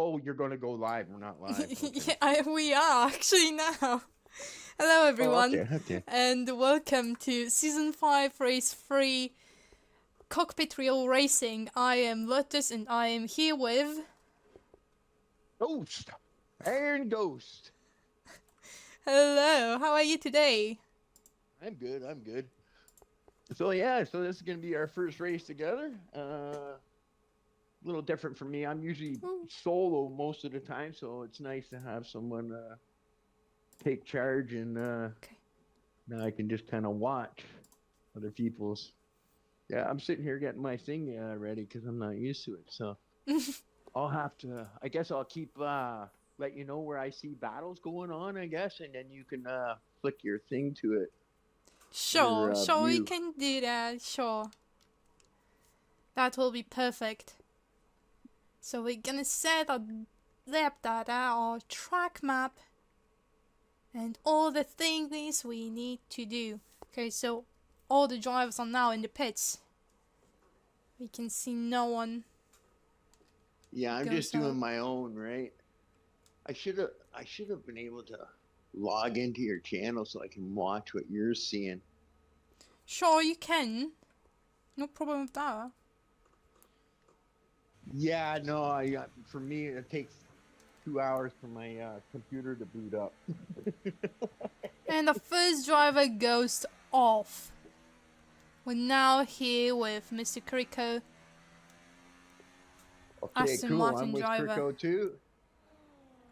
Oh, you're gonna go live. We're not live. Okay. Yeah, we are actually now. Hello, Oh, everyone, okay. Okay. and welcome to Season 5, Race 3, Cockpit Real Racing. I am Lotus, and I am here with... Ghost. Iron Ghost. Hello, how are you today? I'm good. I'm good. So yeah, so this is gonna be our first race together. A little different for me. I'm usually Ooh. solo most of the time, so it's nice to have someone take charge, and now I can just kind of watch other people's. Yeah, I'm sitting here getting my thing ready because I'm not used to it. So I'll have to. I guess I'll keep let you know where I see battles going on. I guess, and then you can flick your thing to it. Sure, Your sure, we view. can do that, sure. That will be perfect. So we're gonna set our lap data, our track map, and all the things we need to do. Okay, so all the drivers are now in the pits. We can see no one. Yeah, I'm Goes just doing out. my own, right? I should have been able to log into your channel so I can watch what you're seeing. Sure, you can. No problem with that. Yeah, no, I for me it takes 2 hours for my computer to boot up. And the first driver goes off. We're now here with Mr. Kriko, Okay, Aston cool. I'm Martin with driver. Kirko too.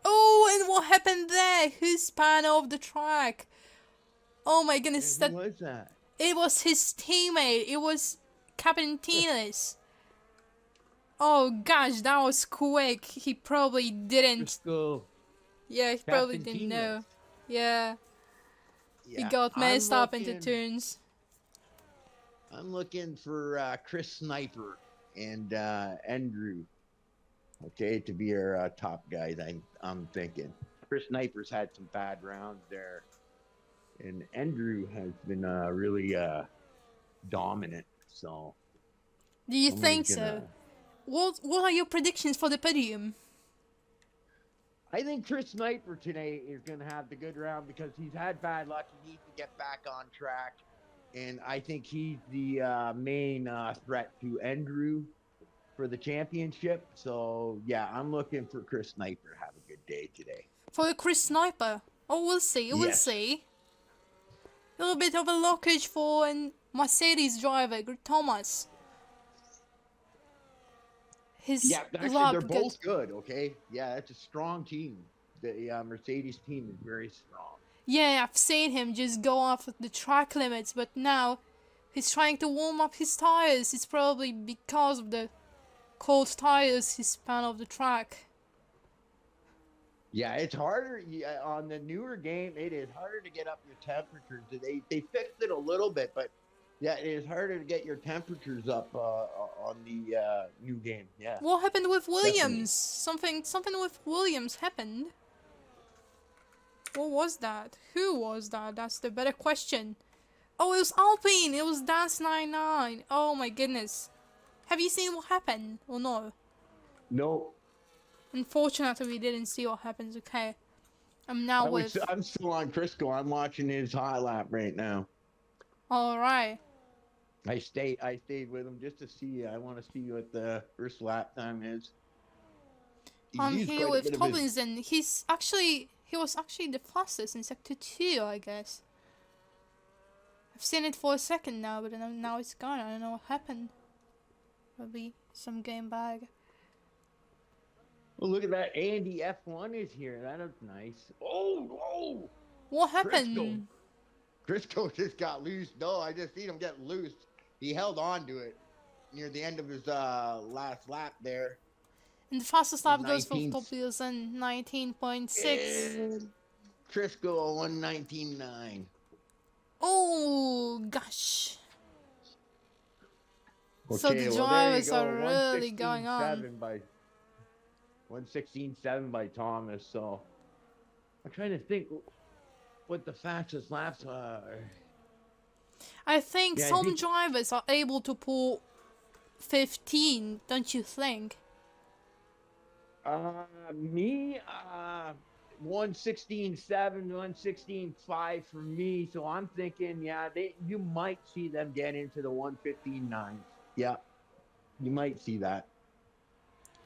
Oh, and what happened there? Who span off the track? Oh my goodness, And who that was that? it was his teammate. It was Captain Tines. Oh gosh, that was quick. He probably didn't. Crisco, Yeah, he probably Captain didn't Tinus. know. Yeah, he Yeah, got I'm messed up into looking. turns. I'm looking for Chris Sniper and Andrew. Okay, to be our top guys. I'm thinking. Chris Sniper's had some bad rounds there, and Andrew has been really dominant. So Do you somebody's think so? gonna. What are your predictions for the podium? I think Chris Sniper today is gonna have the good round because he's had bad luck. He needs to get back on track, and I think he's the main threat to Andrew for the championship. So yeah, I'm looking for Chris Sniper to have a good day today. For Chris Sniper? Oh, we'll see, we'll Yes. see. A little bit of a lockage for an Mercedes driver, Thomas. His Yeah, actually, they're lap got... both good. Okay, yeah, that's a strong team. The Mercedes team is very strong. Yeah, I've seen him just go off the track limits, but now he's trying to warm up his tires. It's probably because of the cold tires he span off the track. Yeah, it's harder on the newer game. It is harder to get up your temperatures. They fixed it a little bit, but yeah, it is harder to get your temperatures up on the new game. Yeah, What happened with definitely. Williams? Something with Williams happened. What was that? Who was that? That's the better question. Oh, it was Alpine. It was Dance 99. Oh my goodness. Have you seen what happened or no? No, Unfortunately, we didn't see what happens. Okay. I'm now with... I'm still on Crisco. I'm watching his hot lap right now. Alright. I stayed with him just to see. I want to see what the first lap time is. He's I'm used here quite a with bit of his. Tomlinson. He was actually the fastest in Sector 2, I guess. I've seen it for a second now, but now it's gone. I don't know what happened. Probably some game bag. Oh, look at that! Andy F1 is here. That looks nice. Oh, What Crisco. happened? Crisco just got loose. No, I just seen him get loose. He held on to it near the end of his last lap there. And the fastest With lap goes for 19th. Tomlinson, 19.6. And Crisco 119.9. Oh, gosh. So Okay, the well there you drivers go. are really going on. 116.7 by Thomas. So I'm trying to think what the fastest laps are. I think Yeah, I some think drivers are able to pull 15, don't you think? Me, 116.7, 116.5 for me. So I'm thinking, yeah, you might see them get into the 115.9s. Yeah, you might see that.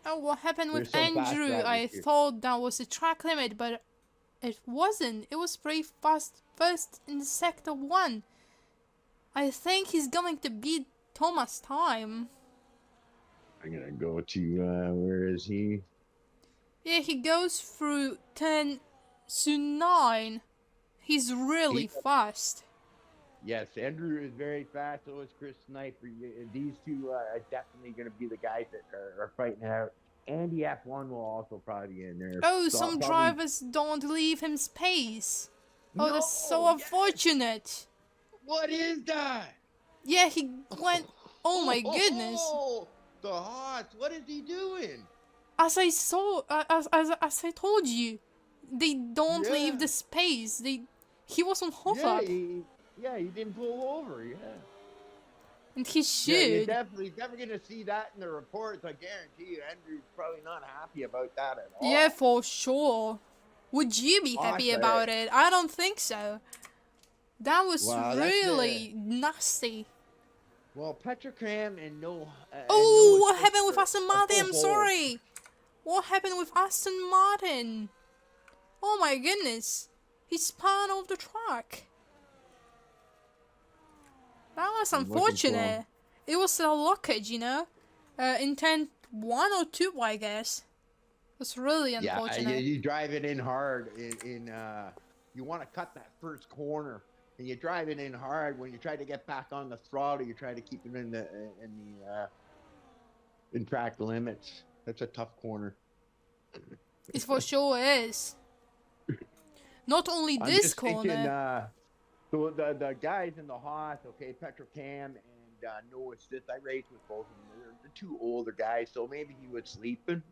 Oh, what happened with There's some fast Andrew? drivers I here. thought that was the track limit, but it wasn't. It was pretty fast first in sector 1. I think he's going to beat Thomas' time. I'm gonna go to where is he? Yeah, he goes through 10 to 9. He's really fast. Yes, Andrew is very fast. So is Chris Sniper. These two are definitely going to be the guys that are fighting it out. Andy F1 will also probably be in there. Oh, So some probably drivers don't leave him space. Oh, that's so no. Yes. unfortunate. What is that? Yeah, he went. Oh my goodness. The Hots. What is he doing? As I saw, as I told you, they don't leave Yeah. the space. He was on Yeah. hover, He didn't pull over. Yeah. and he Yeah, you're should. definitely going to see that in the reports. I guarantee you, Andrew's probably not happy about that at Yeah, all. for sure. Would you be happy about it? I don't think so. That was Wow, really nasty. well, Petrocam and no. Oh, And what no happened with Aston Martin? I'm full hold. sorry. What happened with Aston Martin? Oh my goodness. He spun off the track. That was I'm looking for him. unfortunate. It was a blockage, you know? Intent 1 or 2, I guess. It was really unfortunate. Yeah, you drive it in hard. You want to cut that first corner, and you drive it in hard. When you try to get back on the throttle, you try to keep it in track limits. That's a tough corner. It for sure is. Not only I'm this just corner. thinking, so the guys in the Haas, okay, Petrocam and no assist. I raced with both of them. They're the two older guys, so maybe he was sleeping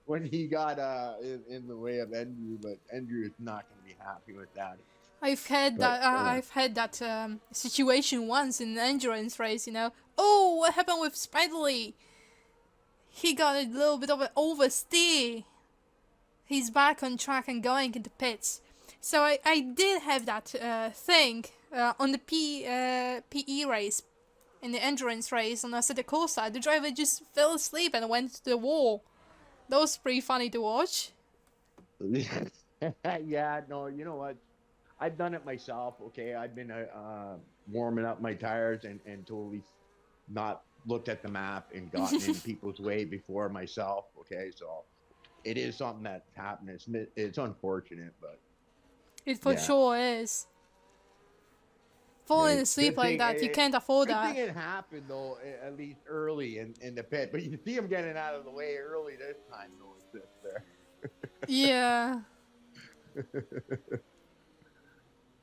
when he got in the way of Andrew. But Andrew is not going to be happy with that. I've had that situation once in an endurance race, you know. Oh, what happened with Spidley? He got a little bit of an oversteer. He's back on track and going into pits. So I did have that thing on the PE race, in the endurance race on Assetto Corsa. The driver just fell asleep and went to the wall. That was pretty funny to watch. Yeah, no, you know what? I've done it myself. Okay, I've been warming up my tires and totally not looked at the map and gotten in people's way before myself. Okay, so it is something that's happening. It's unfortunate, but it for sure is. Falling asleep like that, you can't afford that. Good thing it happened though, at least early in the pit. But you see him getting out of the way early this time, though. It's just there. Yeah.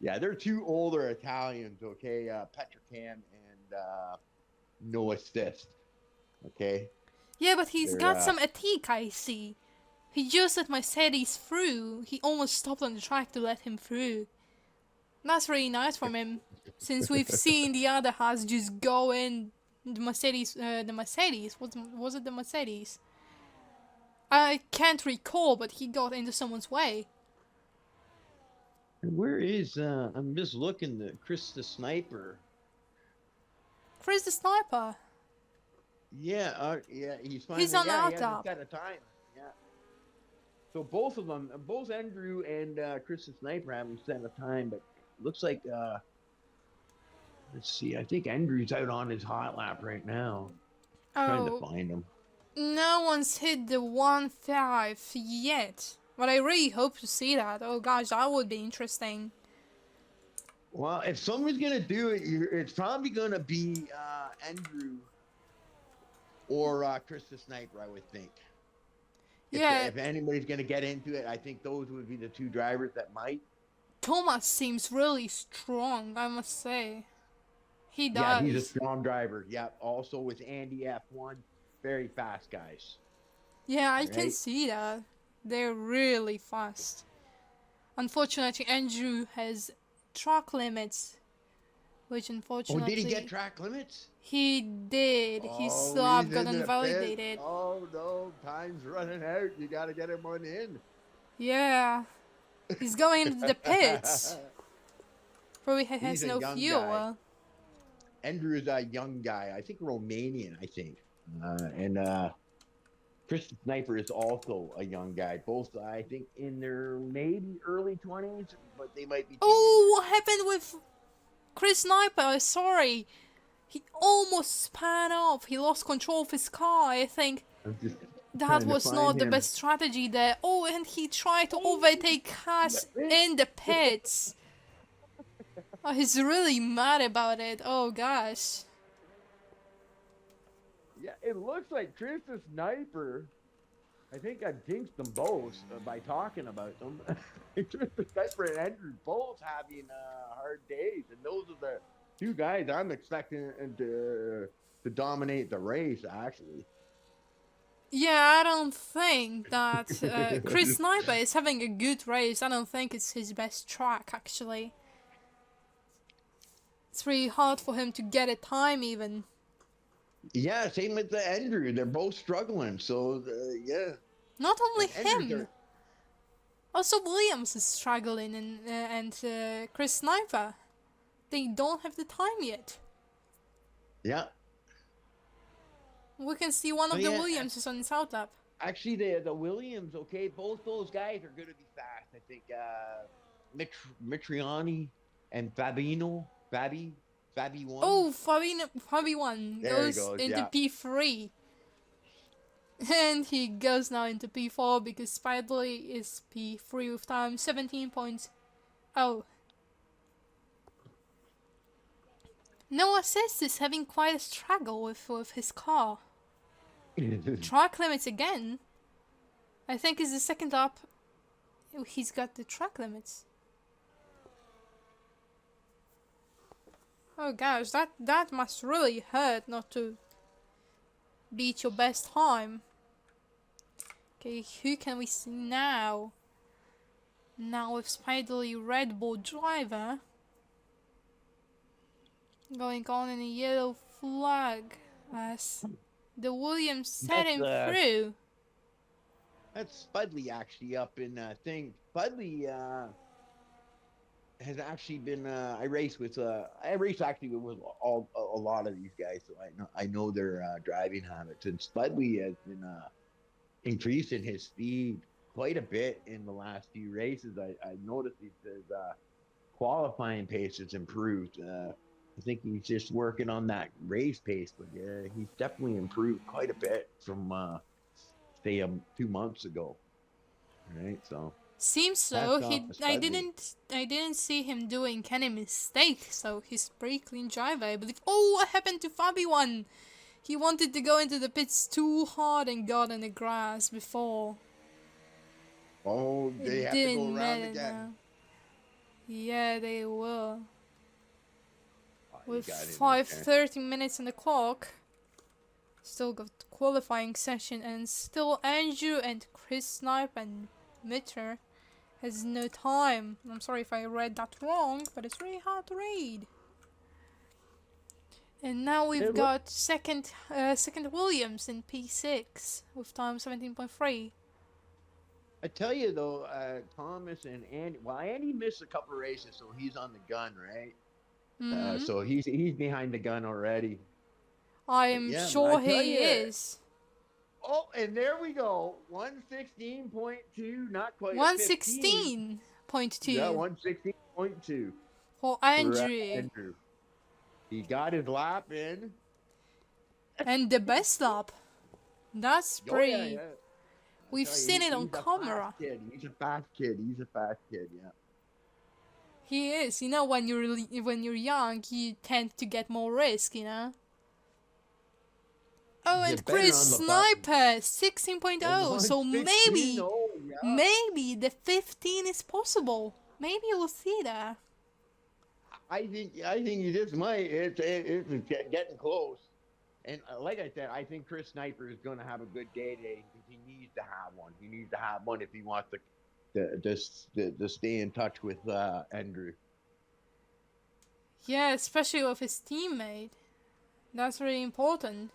Yeah, they're two older Italians, okay? Petrocam and no assist, okay? Yeah, but he's got some ethique, I see. He just let Mercedes through. He almost stopped on the track to let him through. That's really nice from him, since we've seen the other Haas just go in. The Mercedes, was it the Mercedes? I can't recall, but he got into someone's way. Where is, I'm just looking, Chris the Sniper. Chris the Sniper? Yeah, he's finally, he's on he our hasn't top. got a time. Yeah. So both of them, both Andrew and Chris the Sniper haven't set a time, but looks like, let's see, I think Andrew's out on his hot lap right now. Trying to find him. No one's hit the 1.5 yet. But I really hope to see that. Oh gosh, that would be interesting. Well, if someone's going to do it, it's probably going to be Andrew or Chris the Sniper, I would think. Yeah. If anybody's going to get into it, I think those would be the two drivers that might. Thomas seems really strong, I must say. He does. Yeah, he's a strong driver. Yeah, also with Andy F1, very fast guys. Yeah, I can see that. They're really fast. Unfortunately, Andrew has track limits which Oh, unfortunately did he get track limits? he did. He Oh, still he's got into the pit. invalidated. Oh no, time's running out. You got to get him on in. Yeah, he's going into the pits. Probably He's has a no young guy. fuel. Andrew's a young guy. I think Romanian. I think, and Chris Sniper is also a young guy. Both, I think, in their maybe early 20s, but they might be Oh, teenagers. what happened with Chris Sniper? Sorry. He almost spun off. He lost control of his car. I think I'm just that trying to was find not the him. best strategy there. Oh, and he tried to Oh, overtake us in the pits. Oh, he's really mad about it. Oh, gosh. yeah, it looks like Chris the Sniper. I think I've jinxed them both by talking about them. Chris the Sniper and Andrew both having hard days, and those are the two guys I'm expecting to dominate the race. Actually, Yeah, I don't think that Chris Sniper is having a good race. I don't think it's his best track, actually. It's really hard for him to get a time, even. yeah, same with the Andrew. They're both struggling. So yeah, Not only and Andrew's him. Also, Williams is struggling, and Chris Sniper. They don't have the time yet. yeah. We can see one Oh of the yeah. Williamses on his outlap. Actually, the Williams, okay, both those guys are going to be fast. I think Mitriani and Fabi one. Oh, Fabi1 There he goes goes. into Yeah. P3. And he goes now into P4 because Spidely is P3 with time 17.0. Noah Assist is having quite a struggle with his car. Track limits again. I think is the second up. He's got the track limits. Oh gosh, that must really hurt not to beat your best time. Okay, who can we see now? Now with Spidely Red Bull driver going on in a yellow flag as the Williams set him through. That's Spudley actually up in thing. Spudley has actually been. I race actually with a lot of these guys, so I know their driving habits. And Spudley has been increasing his speed quite a bit in the last few races. I noticed his qualifying pace has improved. I think he's just working on that race pace, but yeah, he's definitely improved quite a bit from say 2 months ago. Right, so Seems so. I didn't see him doing any mistakes, so he's a pretty clean driver, I believe. Oh, what happened to Fabi1? He wanted to go into the pits too hard and got in the grass before. Oh, they have to go around again. Now. Yeah, they will. Oh, with 5:30 minutes on the clock. Still got the qualifying session, and still Andrew and Chris Snipe and Mitter has no time. I'm sorry if I read that wrong, but it's really hard to read. And now we've got second Williams in P6 with time 17.3. I tell you though, Thomas and Andy. Well, Andy missed a couple races, so he's on the gun, right? So he's behind the gun already. I'm sure he is. Oh, and there we go. 116.2, not quite 116.2. Yeah, 116.2. For Andrew. He got his lap in. And the best lap. That's pretty. Yeah. We've seen it on camera. He's a fast kid. Yeah. He is. You know, when you're young, you tend to get more risk, you know? Oh, and Chris Sniper, 16.0. So maybe the 15 is possible. Maybe we'll see that. I think you just might. It's getting close. And like I said, I think Chris Sniper is going to have a good day today. He needs to have one. He needs to have one if he wants to stay in touch with Andrew. Yeah, especially with his teammate. That's really important.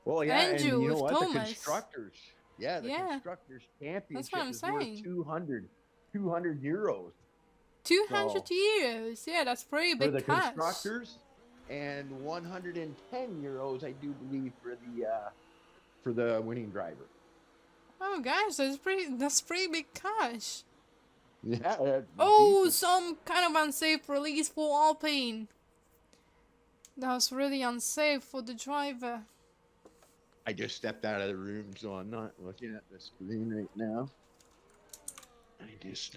Well, yeah, and Andrew you know with what? The Thomas. constructors, yeah, the Yeah, constructors that's what championship I'm is worth saying. 200 euros. 200 So euros. Yeah, that's pretty for big the cash. constructors, and 110 euros, I do believe, for the winning driver. Oh gosh, that's pretty big cash. Yeah, that's Oh, decent. some kind of unsafe release for Alpine. That was really unsafe for the driver. I just stepped out of the room, so I'm not looking at the screen right now. I just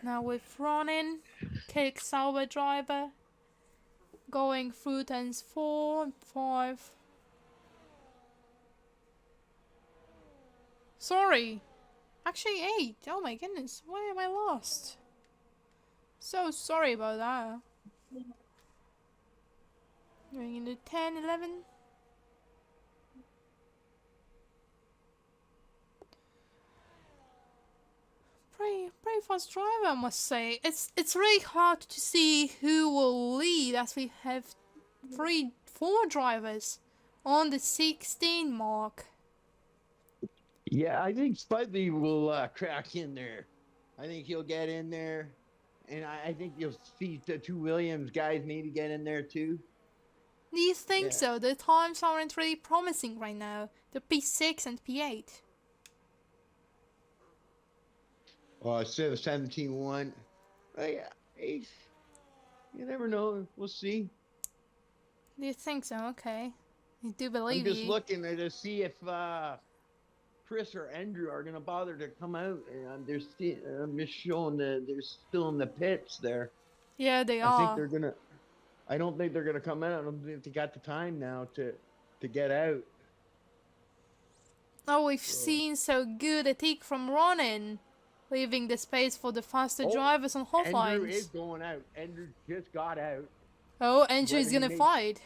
Now with Ronin, kick Sauber driver, going through turns 4 and 5. Sorry, actually 8. Oh my goodness, why am I lost? So sorry about that. Going into 10, 11. Pretty fast driver, I must say. It's really hard to see who will lead as we have 4 drivers on the 16 mark. yeah, I think Spudley will crack in there. I think he'll get in there, and I think you'll see the two Williams guys maybe get in there too. Do you think Yeah. so? The times aren't really promising right now. The P6 and P8. Instead of 17-1. Yeah, you never know. We'll see. Do you think so? Okay. I do I'm believe just you. looking to see if Chris or Andrew are going to bother to come out. I'm just showing that they're still in the pits there. Yeah, they I think are. they're gonna. I don't think they're gonna come out. I don't think they got the time now to get out. Oh, we've seen so good a tick from Ronin, leaving the space for the faster Oh, drivers on hot Andrew is lines. going out. Andrew just got out. Oh, Andrew is Whether he gonna makes, fight.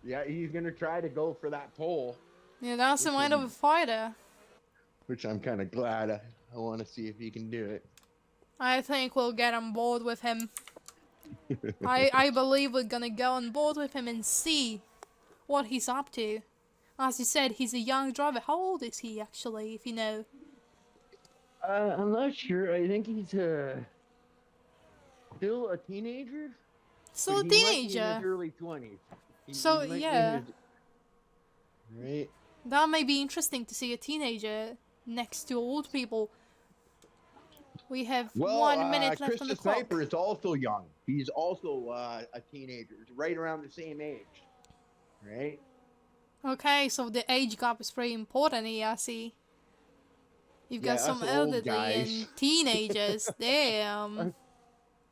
yeah, he's gonna try to go for that pole, Yeah, that's the mind of a fighter. which I'm kind of glad. I want to see if he can do it. I think we'll get on board with him. I believe we're gonna go on board with him and see what he's up to. As you said, he's a young driver. How old is he actually, if you know? I'm not sure. I think he's still a teenager, So but a he might be in his teenager. early 20s. So He might be yeah, in his, right. that may be interesting to see a teenager next to old people. We have Well, 1 minute left Chris on the the clock. Sniper is also young. He's also a teenager, right around the same age, right? Okay, so the age gap is pretty important here, I see. You've got Yeah, some us old elderly guys. and teenagers. Damn.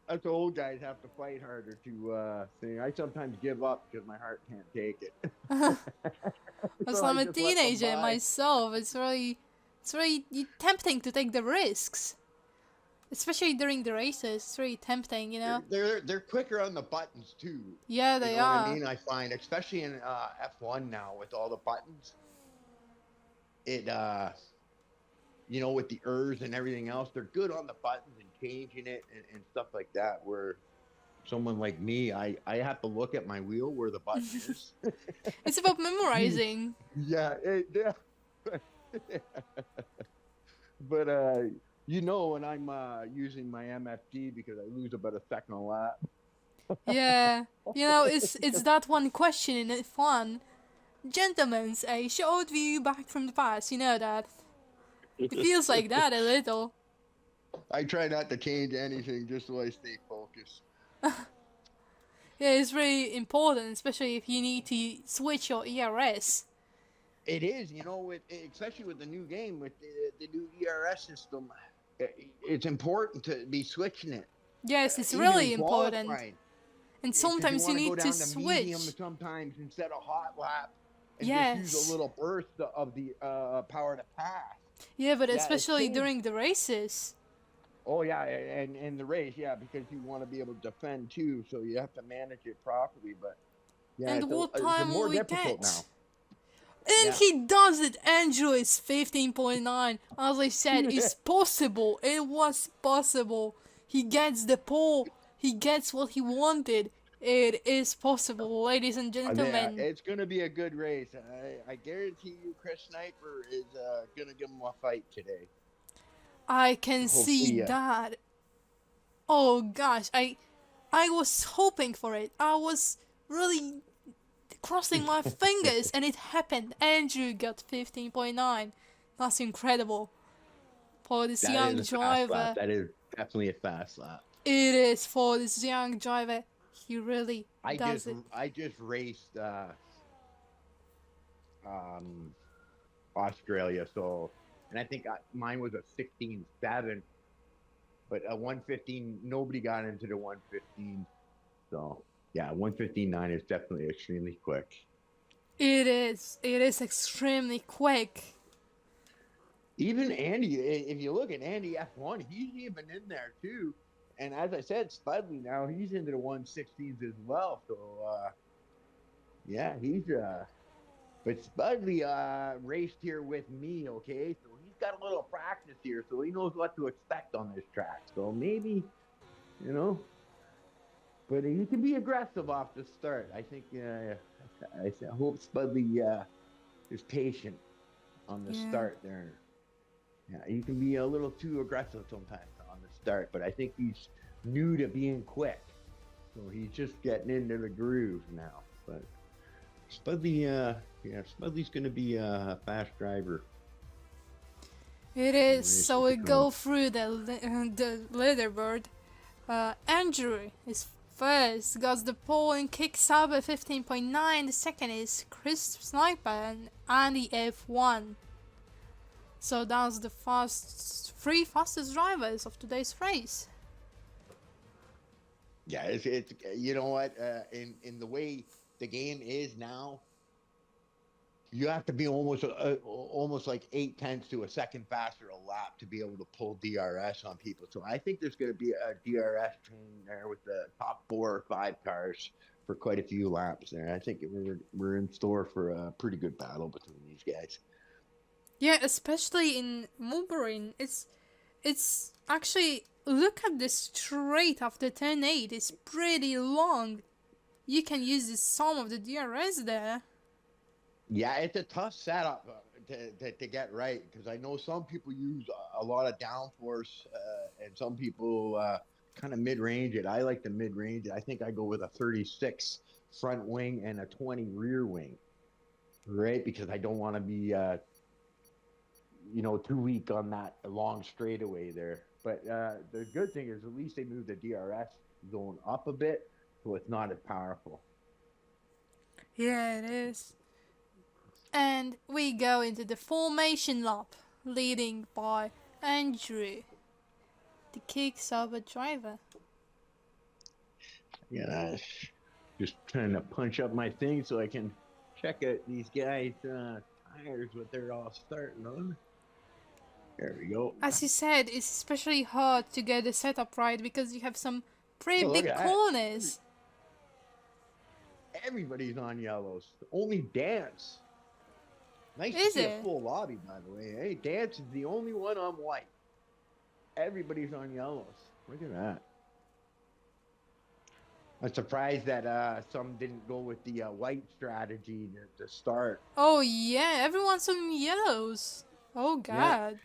Us old guys have to fight harder to sing. I sometimes give up because my heart can't take it. As So I I'm a just let them teenager by. myself, it's really tempting to take the risks. Especially during the races, it's really tempting, you know? They're quicker on the buttons too. Yeah, You they know what are. I mean? I find, especially in F1 now with all the buttons, it you know, with the ERS and everything else, they're good on the buttons and changing it and stuff like that. Where someone like me, I have to look at my wheel where the button is. It's about memorizing. Yeah, yeah. But you know, when I'm using my MFD because I lose about a second a lap. Yeah. You know, it's that one question in F1. Gentlemen's a short view back from the past, you know that. It feels like that a little. I try not to change anything just so I stay focused. Yeah, it's really important, especially if you need to switch your ERS. It is, you know, especially with the new game, with the new ERS system, it's important to be switching it. Yes, it's Even really in important. qualifying, And 'cause sometimes you wanna go need down to medium switch. sometimes instead of hot lap, and Yes. just use a little burst of the power to pass. Yeah, but Yeah, it especially saves. during the races. Oh yeah, and in the race, yeah, because you want to be able to defend too, so you have to manage it properly. But yeah, And what it's time more will we difficult get? now. And Yeah. he does it! Andrew is 15.9. As I said, it's possible. It was possible. He gets the pole. He gets what he wanted. It is possible, ladies and Yeah, gentlemen. it's gonna be a good race. I guarantee you, Chris Sniper is gonna give him a fight today. I can see Hopefully, that. Oh gosh, I was hoping for it. I was really crossing my fingers and it happened. Andrew got 15.9. That's incredible. For this that is young a fast lap. driver. That is definitely a fast lap. It is for this young driver. He really does it. I just raced um Australia, so and I think mine was a 16.7, but a 115. Nobody got into the 115, so yeah, 115.9 is definitely extremely quick. It is. It is extremely quick. Even Andy, if you look at Andy F1, he's even in there too. And as I said, Spudley now he's into the 116s as well. So yeah, he's but Spudley raced here with me, okay? So he's got a little practice here, so he knows what to expect on this track. So maybe, you know, but he can be aggressive off the start. I think I hope Spudley is patient on the Yeah. start there. Yeah, he can be a little too aggressive sometimes on the start, but I think he's new to being quick. So he's just getting into the groove now. But Spudley, Spudley's going to be a fast driver. It is. So we go through the leaderboard. Andrew is first, got the pole and kicks up at 15.9. The second is Chris Sniper and Andy F1. So that's the three fastest drivers of today's race. Yeah, it's you know what, in the way the game is now, you have to be almost like 8/10 to a second faster a lap to be able to pull DRS on people. So I think there's going to be a DRS train there with the top 4 or 5 cars for quite a few laps there. I think we're in store for a pretty good battle between these guys. Yeah, especially in Wolverine, it's actually, look at the straight after turn 8. It's pretty long. You can use some of the DRS there. Yeah, it's a tough setup to get right, because I know some people use a lot of downforce and some people kind of mid-range it. I like the mid-range it. I think I go with a 36 front wing and a 20 rear wing, right? Because I don't want to be too weak on that long straightaway there. But the good thing is at least they moved the DRS zone up a bit, so it's not as powerful. Yeah, it is. And we go into the formation lap, leading by Andrew, the kick-sauber driver. Yeah, just trying to punch up my thing so I can check out these guys' tires, what they're all starting on. There we go. As you said, it's especially hard to get the setup right because you have some pretty big corners. Everybody's on yellows. Only Dance. Nice Is to see it? a full lobby, by the way. Hey, Dance is the only one on white. Everybody's on yellows. Look at that. I'm surprised that some didn't go with the white strategy to start. Oh yeah, everyone's on yellows. Oh god. Yeah.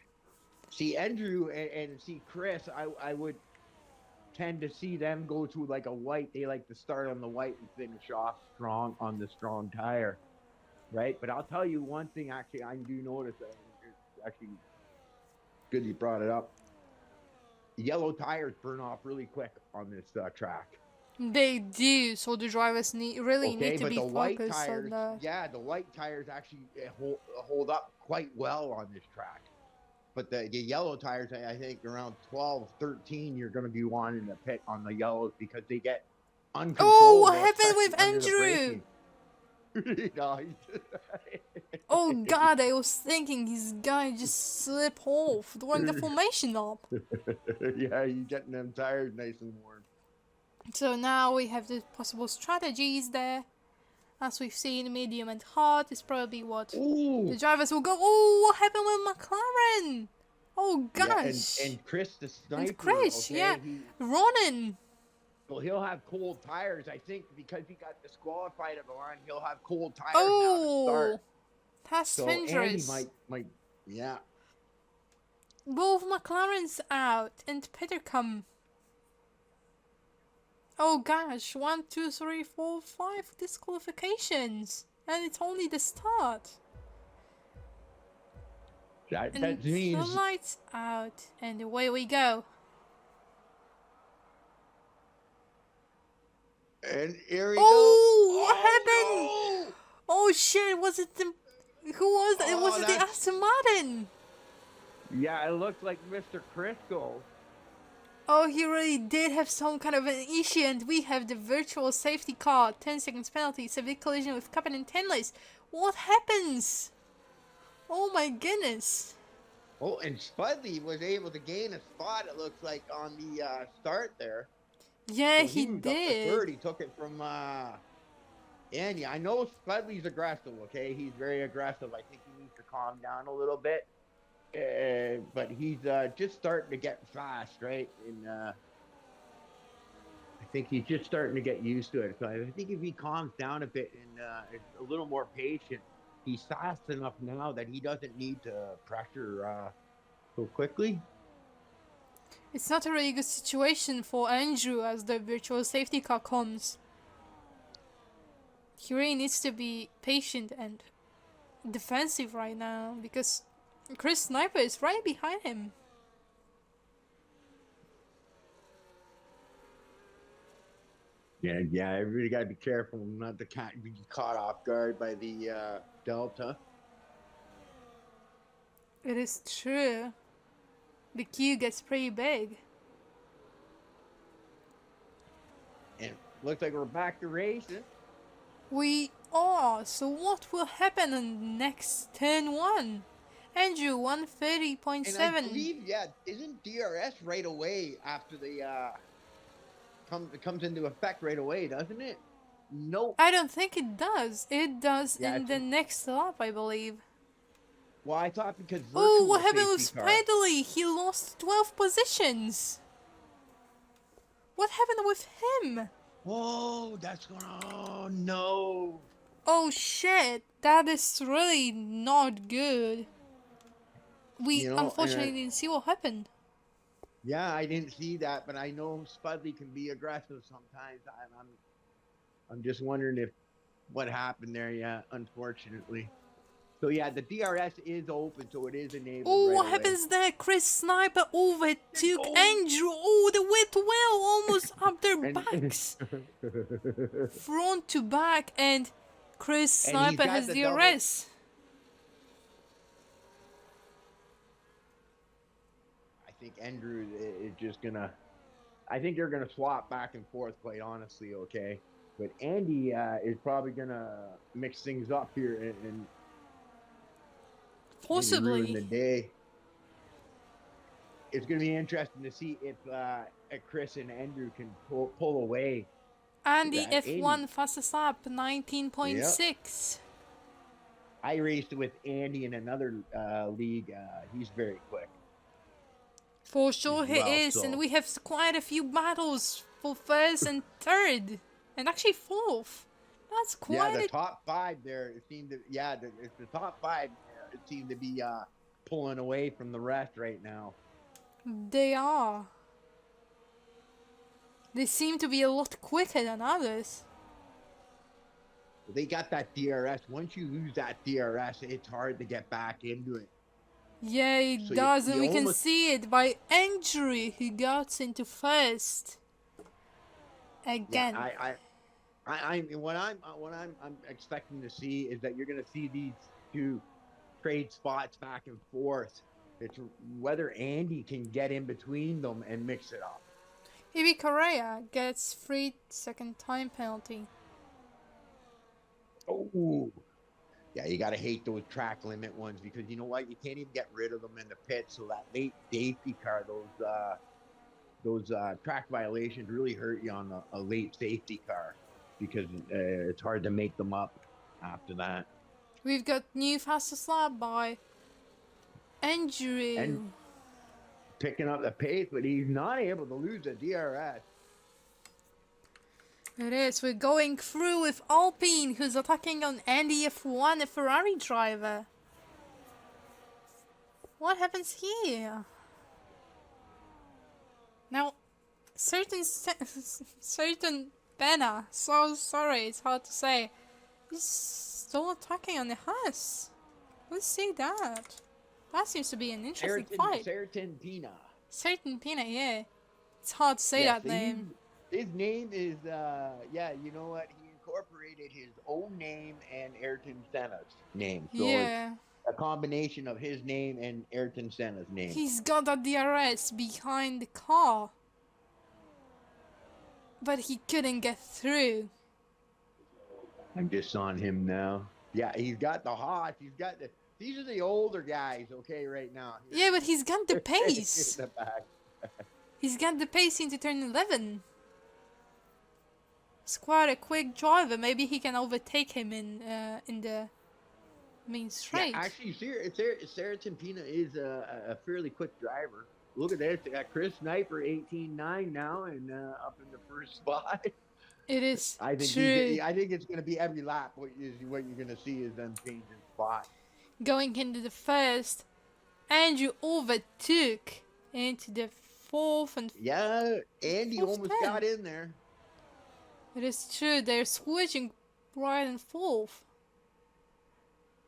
See, Andrew and see Chris, I would tend to see them go to like a white. They like to start on the white and finish off strong on the strong tire, right? But I'll tell you one thing, actually, I do notice that it's actually good you brought it up. Yellow tires burn off really quick on this track. They do, so the drivers really need to be the white focused tires, on the... yeah, the white tires actually hold up quite well on this track. But the yellow tires, I think around 12, 13, you're going to be wanting to pit on the yellows because they get uncontrollable. Oh, what happened with Andrew? Oh god, I was thinking his guy just slipped off during the formation lap. Yeah, you're getting them tires nice and warm. So now we have the possible strategies there. As we've seen, medium and hard is probably what the drivers will go. Oh, what happened with McLaren? Oh gosh. Yeah, and Chris the sniper. And Chris, okay, yeah. Ronan. Well, he'll have cold tires. I think because he got disqualified at the line, he'll have cold tires now to start. Oh, that's So Andy dangerous. yeah. Both McLaren's out and Peter come. Oh gosh, 1, 2, 3, 4, 5 disqualifications. And it's only the start. That And the means. lights out, and away we go. And here we go. Oh, what happened? Oh no! Oh shit, was it the... Who was that? Was Oh, it the that's. Aston Martin? Yeah, it looked like Mr. Crisco. Oh, he really did have some kind of an issue, and we have the virtual safety car. 10 seconds penalty, severe collision with Cockpit and taillights. What happens? Oh my goodness. Oh, and Spudley was able to gain a spot, it looks like, on the start there. Yeah, So he moved up to third. did. He took it from Andy. I know Spudley's aggressive, okay? He's very aggressive. I think he needs to calm down a little bit. But he's just starting to get fast, right? And I think he's just starting to get used to it. So I think if he calms down a bit and is a little more patient, he's fast enough now that he doesn't need to pressure so quickly. It's not a really good situation for Andrew as the virtual safety car comes. He really needs to be patient and defensive right now because Chris Sniper is right behind him. Yeah, everybody got to be careful not to be caught off guard by the Delta. It is true. The queue gets pretty big. And looks like we're back to racing. We are. So what will happen in the next turn 1? Andrew, 130.7. And I believe, yeah, isn't DRS right away after the comes into effect right away, doesn't it? Nope. I don't think it does. It does Yeah, in the next lap, I believe. Well, I thought because virtual Oh, what happened with safety car. Spidley? He lost 12 positions. What happened with him? Oh, that's gonna. Oh no. Oh shit, that is really not good. We unfortunately didn't see what happened. Yeah, I didn't see that, but I know Spudley can be aggressive sometimes. I'm just wondering if what happened there. Yeah, unfortunately. So yeah, the DRS is open, so it is enabled. Oh, right what away. happens there? Chris Sniper overtook Andrew. Oh, the wet well almost up their backs. Front to back, and Chris Sniper has DRS. I think Andrew is just gonna. I think they're gonna swap back and forth, quite honestly. Okay, but Andy is probably gonna mix things up here and possibly ruin the day. It's gonna be interesting to see if Chris and Andrew can pull away. Andy F1 fastest lap 19.6. I raced with Andy in another league. He's very quick. For sure he is, and we have quite a few battles for first and third, and actually fourth. That's quite. Yeah, the top 5 there. It seemed to. Yeah, the top 5. It seemed to be pulling away from the rest right now. They are. They seem to be a lot quicker than others. They got that DRS. Once you lose that DRS, it's hard to get back into it. Yeah, it does, and we can see it by Andrew, who got into first. Again. Yeah, what I'm expecting to see is that you're gonna see these two trade spots back and forth. It's whether Andy can get in between them and mix it up. Ibi Correa gets 3-second time penalty. Oh, yeah, you gotta hate those track limit ones because you know what? You can't even get rid of them in the pit. So that late safety car, those track violations really hurt you on a late safety car because it's hard to make them up after that. We've got new fastest lap by Andrew. And picking up the pace, but he's not able to lose the DRS. It is. We're going through with Alpine, who's attacking on Andy F1, a Ferrari driver. What happens here? Now, certain Benna, so sorry, it's hard to say, he's still attacking on the Haas. Let's see that. That seems to be an interesting fight. Certain Pina. Certain Pina, yeah. It's hard to say Yeah, that so name. his name is, yeah, you know what? He incorporated his own name and Ayrton Senna's name. So Yeah. it's a combination of his name and Ayrton Senna's name. He's got a DRS behind the car. But he couldn't get through. I'm just on him now. Yeah, he's got the Haas. He's got the. These are the older guys, okay, right now. Yeah, but he's got the pace. In the back. He's got the pace into turn 11. He's quite a quick driver. Maybe he can overtake him in the main straight. Yeah, actually, Certain Pina is a fairly quick driver. Look at this. They got Chris Sniper 18.9 now and up in the first spot. It is I think true. I think it's going to be every lap. What you're going to see is them changing spot. Going into the first, Andrew overtook into the fourth and yeah, Andy fourth almost 10. got in there. It is true. They're switching right and fourth.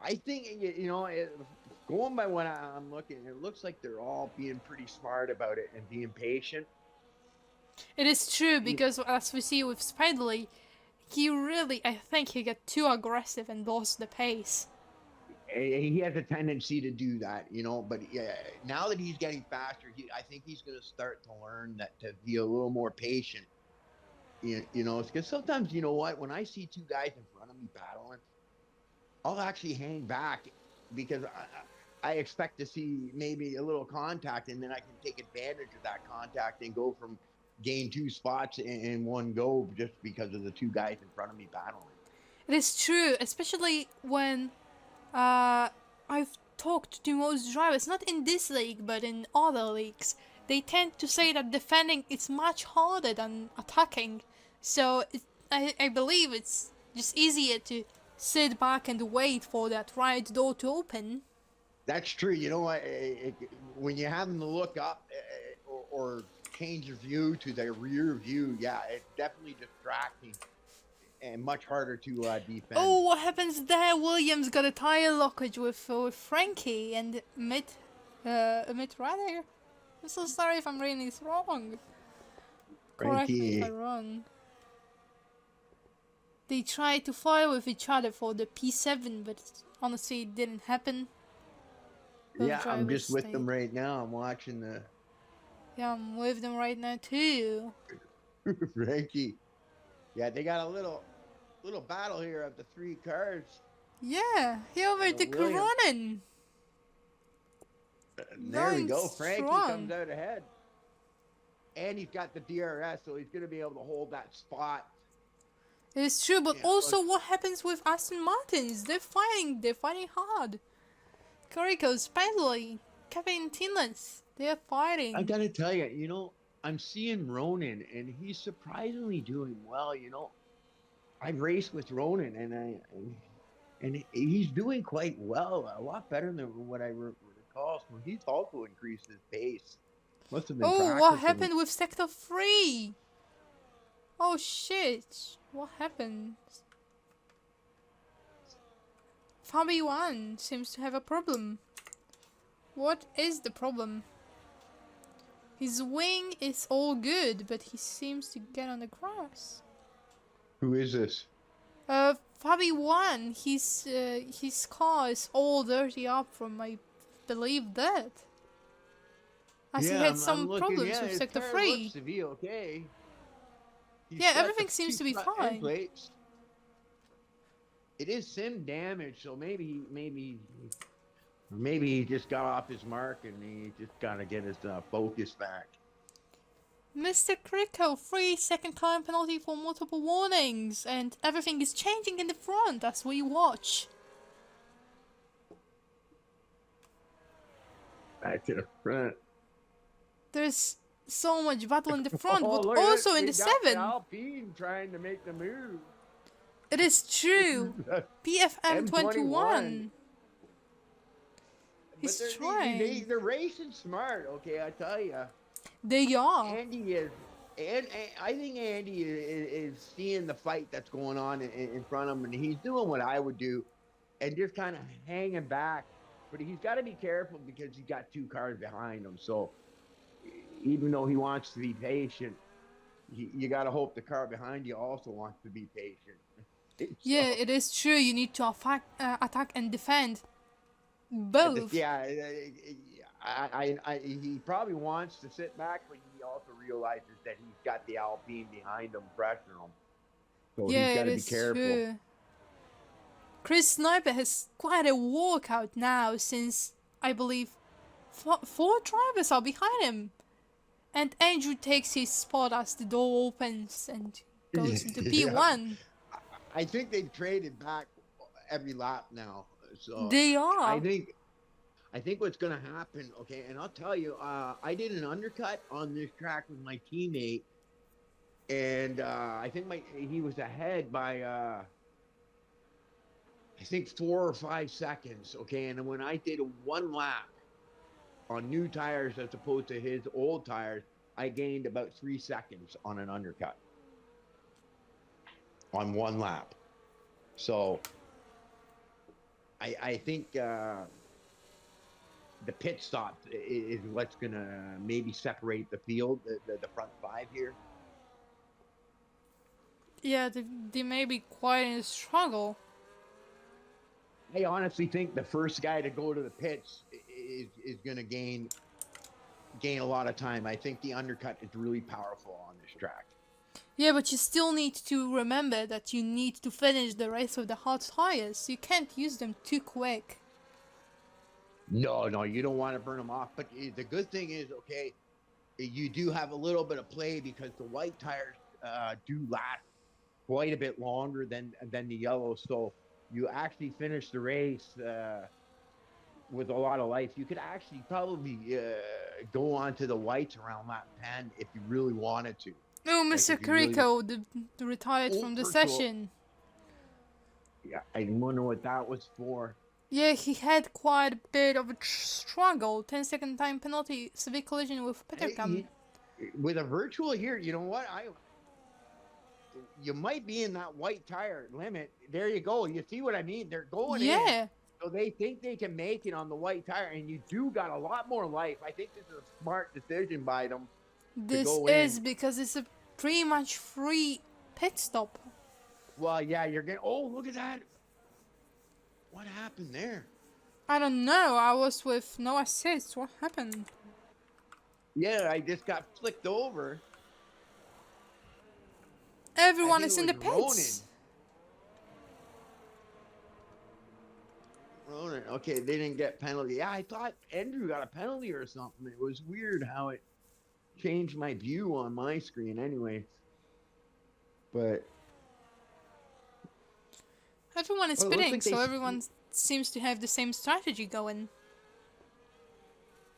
I think going by what I'm looking, it looks like they're all being pretty smart about it and being patient. It is true because as we see with Spidley, I think he got too aggressive and lost the pace. He has a tendency to do that, but yeah, now that he's getting faster, I think he's going to start to learn that to be a little more patient. Because sometimes, you know what, when I see two guys in front of me battling, I'll actually hang back because I expect to see maybe a little contact, and then I can take advantage of that contact and gain 2 spots in one go just because of the two guys in front of me battling. It is true, especially when I've talked to most drivers, not in this league, but in other leagues. They tend to say that defending is much harder than attacking. So I believe it's just easier to sit back and wait for that right door to open. That's true. You know what? When you have them to look up or change your view to the rear view, yeah, it's definitely distracting and much harder to defend. Oh, what happens there? Williams got a tire lockage with Frankie and Mitt Ryder. I'm so sorry if I'm reading this wrong. Correct me if I'm wrong. They tried to fight with each other for the P7, but honestly it didn't happen. Yeah, I'm just with them right now. I'm watching the... Yeah, I'm with them right now too. Frankie. Yeah, they got a little battle here of the 3 cars. Yeah, he overtook Ronan. There we go. Frankie comes out ahead. And he's got the DRS, so he's going to be able to hold that spot. It's true, but also what happens with Aston Martins? They're fighting hard. Carico, Spidley, Kevin Tinless, they're fighting. I got to tell you, I'm seeing Ronan, and he's surprisingly doing well, I raced with Ronan, and he's doing quite well, a lot better than what I recall. So he's also increased his pace. Must have been practicing. What happened with Sector 3? Oh shit, what happened? Fabi 1 seems to have a problem. What is the problem? His wing is all good, but he seems to get on the grass. Who is this? Fabi 1, his car is all dirty up from, I believe, that. As he had some problems with Sector 3. Looks to be okay. Yeah, everything seems to be fine. It is sim damage, so maybe he just got off his mark and he just got to get his focus back. Mr. Cricko, 3-second time penalty for multiple warnings, and everything is changing in the front as we watch. Back to the front. There's so much battle in the front, Oh, but look at also that. in We the got the 7. Alpine trying to make the move. It is true. PFM M21. 21. But He's trying. they're racing smart, okay, I tell you. They are. Andy is, and I think Andy is seeing the fight that's going on in front of him, and he's doing what I would do, and just kind of hanging back. But he's got to be careful because he's got 2 cars behind him. So even though he wants to be patient, you got to hope the car behind you also wants to be patient. Yeah, it is true. You need to attack and defend both. He probably wants to sit back, but he also realizes that he's got the Alpine behind him, pressuring him. So Yeah, he's got it to be is careful. true. Chris Sniper has quite a walkout now since, I believe, 4 drivers are behind him. And Andrew takes his spot as the door opens and goes into P1. I think they've traded back every lap now. So They are. I think what's going to happen, okay, and I'll tell you, I did an undercut on this track with my teammate, and I think he was ahead by, I think 4 or 5 seconds, okay, and when I did 1 lap on new tires as opposed to his old tires, I gained about 3 seconds on an undercut on 1 lap. So I think the pit stop is what's going to maybe separate the field, the front 5 here. Yeah, they may be quite in a struggle. I honestly think the first guy to go to the pits is going to gain a lot of time. I think the undercut is really powerful on this track. Yeah, but you still need to remember that you need to finish the race with the hot tires. You can't use them too quick. No, you don't want to burn them off. But the good thing is, okay, you do have a little bit of play because the white tires do last quite a bit longer than the yellow. So you actually finish the race with a lot of life. You could actually probably go on to the whites around lap 10 if you really wanted to. Oh, Mr. Kiriko, the retired from the session. Yeah, I wonder what that was for. Yeah, he had quite a bit of a struggle. 10-second time penalty, severe collision with Petercam. With a virtual here, you know what? You might be in that white tire limit. There you go. You see what I mean? They're going in. So they think they can make it on the white tire, and you do got a lot more life. I think this is a smart decision by them. This is because it's a pretty much free pit stop. Well, yeah, you're getting. Oh, look at that. What happened there? I don't know. I was with no assist. What happened? Yeah, I just got flicked over. Everyone is in the pits. Ronan. Okay, they didn't get penalty. Yeah, I thought Andrew got a penalty or something. It was weird how it changed my view on my screen anyway. But everyone is pitting, so everyone seems to have the same strategy going.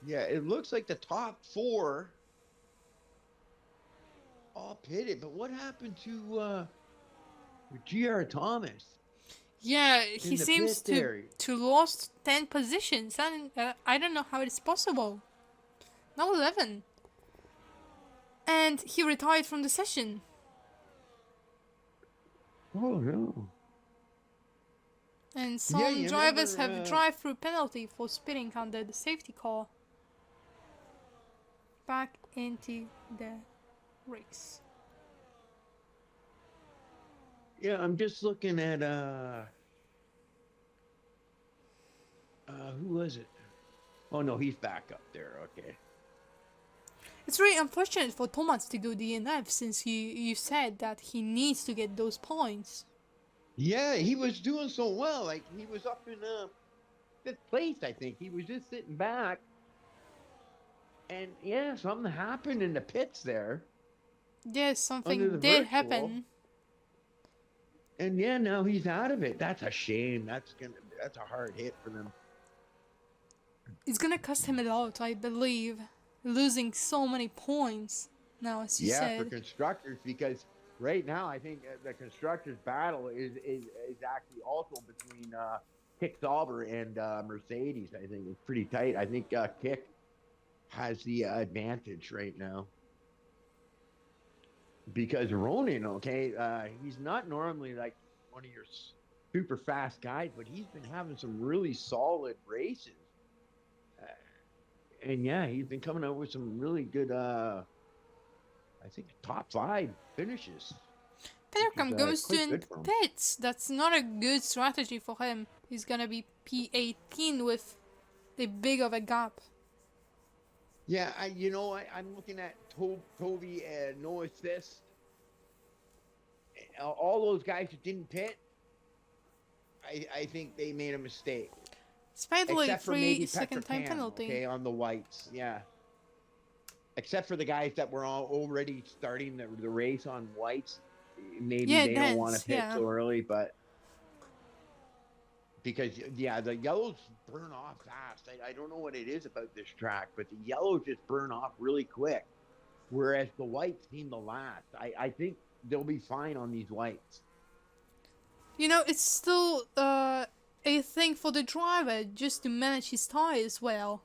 Yeah, it looks like the top 4 all pitted. But what happened to G.R. Thomas? Yeah, he seems to lost 10 positions. I don't know how it's possible. Now 11. And he retired from the session. Oh, no. And some drivers have a drive-through penalty for spitting under the safety car. Back into the race. Yeah, I'm just looking at who was it? Oh no, he's back up there. Okay. It's really unfortunate for Thomas to go DNF since you said that he needs to get those points. Yeah, he was doing so well. Like he was up in 5th place, I think. He was just sitting back. And yeah, something happened in the pits there. Yes, something did happen. And yeah, now he's out of it. That's a shame. That's a hard hit for them. It's gonna cost him a lot, I believe. losing so many points now, as you Yeah, for said. constructors, because right now I think the constructors battle is actually also between Kick Sauber and Mercedes. I think it's pretty tight. I think Kick has the advantage right now because Ronan, okay, he's not normally like one of your super fast guys, but he's been having some really solid races. Uh, and yeah, he's been coming out with some really good, I think, top 5 finishes, which is Perkam goes to quite in good for him. pits. That's not a good strategy for him. He's gonna be P18 with a big of a gap. Yeah, I'm looking at Toby and No Assist, all those guys who didn't pit. I think they made a mistake, Especially except for maybe 3-second time Petrocam, penalty. okay, on the whites. Yeah. Except for the guys that were already starting the race on whites. Maybe Yeah, they don't want to dance, pit yeah. so early, but because, yeah, the yellows burn off fast. I don't know what it is about this track, but the yellows just burn off really quick, whereas the whites seem to last. I think they'll be fine on these whites. You know, it's still a thing for the driver just to manage his tires well.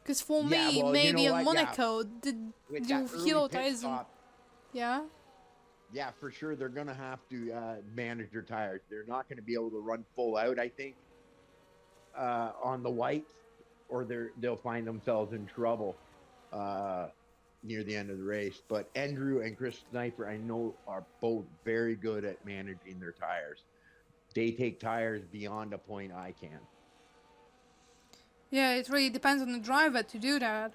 Because for Yeah, me, well, you know maybe in what? Yeah, Monaco, the with that early yellow pit tires. stop, Yeah? yeah, for sure they're gonna have to manage their tires. They're not going to be able to run full out, I think, on the whites, or they'll find themselves in trouble near the end of the race. But Andrew and Chris Sniper, I know, are both very good at managing their tires. They take tires beyond a point I can. Yeah, it really depends on the driver to do that.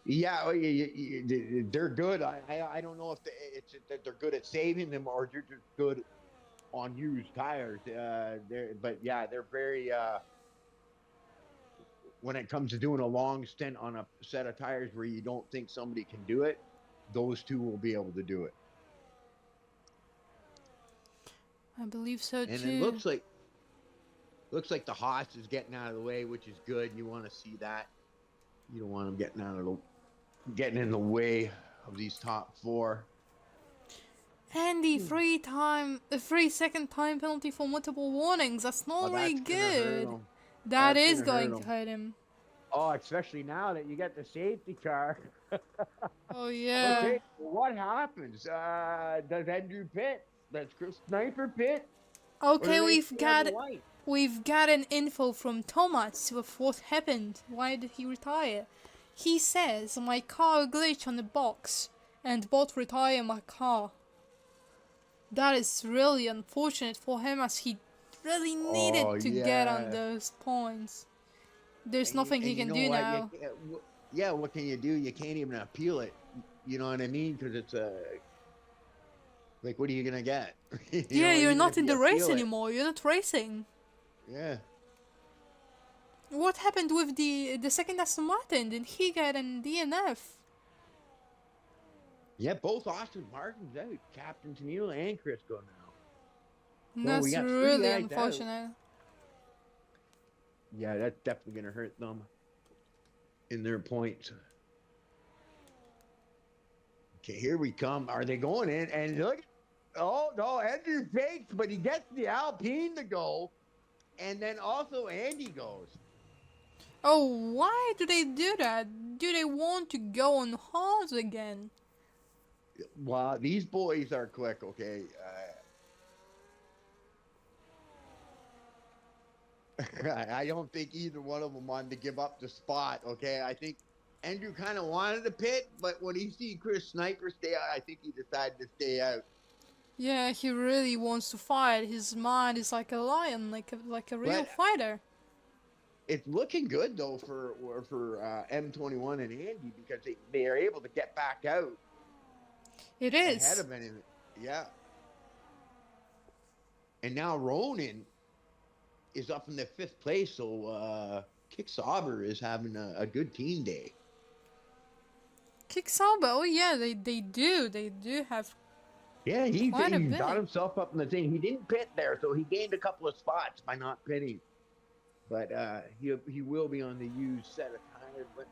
Yeah, they're good. I don't know if it's that they're good at saving them or they're just good on used tires. But yeah, they're very. When it comes to doing a long stint on a set of tires where you don't think somebody can do it, those two will be able to do it. I believe so And too. it looks like the Haas is getting out of the way, which is good. You want to see that. You don't want them getting in the way of these top 4. Andy, 3-second time penalty for multiple warnings. That's not really good. That is going to hurt him. Oh, especially now that you get the safety car. Oh yeah. Okay, what happens? Does Andrew pit? Does Chris Sniper pit? Okay, we've got an info from Thomas of what happened. Why did he retire? He says, my car glitched on the box and both retire my car. That is really unfortunate for him as he really needed to get on those points. There's nothing he can do now. Yeah, what can you do? You can't even appeal it. You know what I mean? Because it's like, what are you gonna get? You're not in the race anymore. You're not racing. Yeah. What happened with the second Aston Martin? Did he get an DNF? Yeah, both Aston Martins out. Captain Tennille and Crisco now. That's really unfortunate. Yeah, that's definitely going to hurt them in their points. Okay, here we come. Are they going in? And look, oh, no, Andrew fakes, but he gets the Alpine to go. And then also Andy goes. Oh, why do they do that? Do they want to go on hard again? Well, these boys are quick, okay? I don't think either one of them wanted to give up the spot, okay? I think Andrew kind of wanted to pit, but when he see Chris Sniper stay out, I think he decided to stay out. Yeah, he really wants to fight. His mind is like a lion, like a real fighter. It's looking good though for M21 and Andy because they are able to get back out. It is ahead of him, yeah. And now Ronan is up in the 5th place, so Kick Sauber is having a good team day. Kick Sauber, oh yeah, they do have. Yeah, he got himself up in the thing. He didn't pit there, so he gained a couple of spots by not pitting. But he will be on the used set of tires. But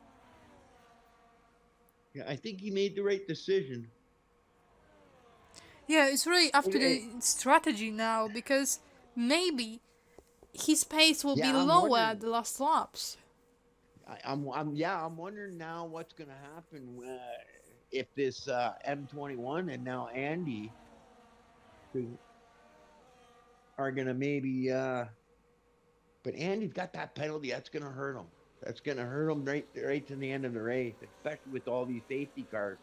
Yeah, I think he made the right decision. Yeah, it's really up Eh, to eh, the strategy now because maybe his pace will be Yeah, I'm lower at wondering. the last laps. I'm wondering now what's going to happen if this M21 and now Andy are going to maybe. But Andy's got that penalty. That's going to hurt him. That's going to hurt him right to the end of the race, especially with all these safety cars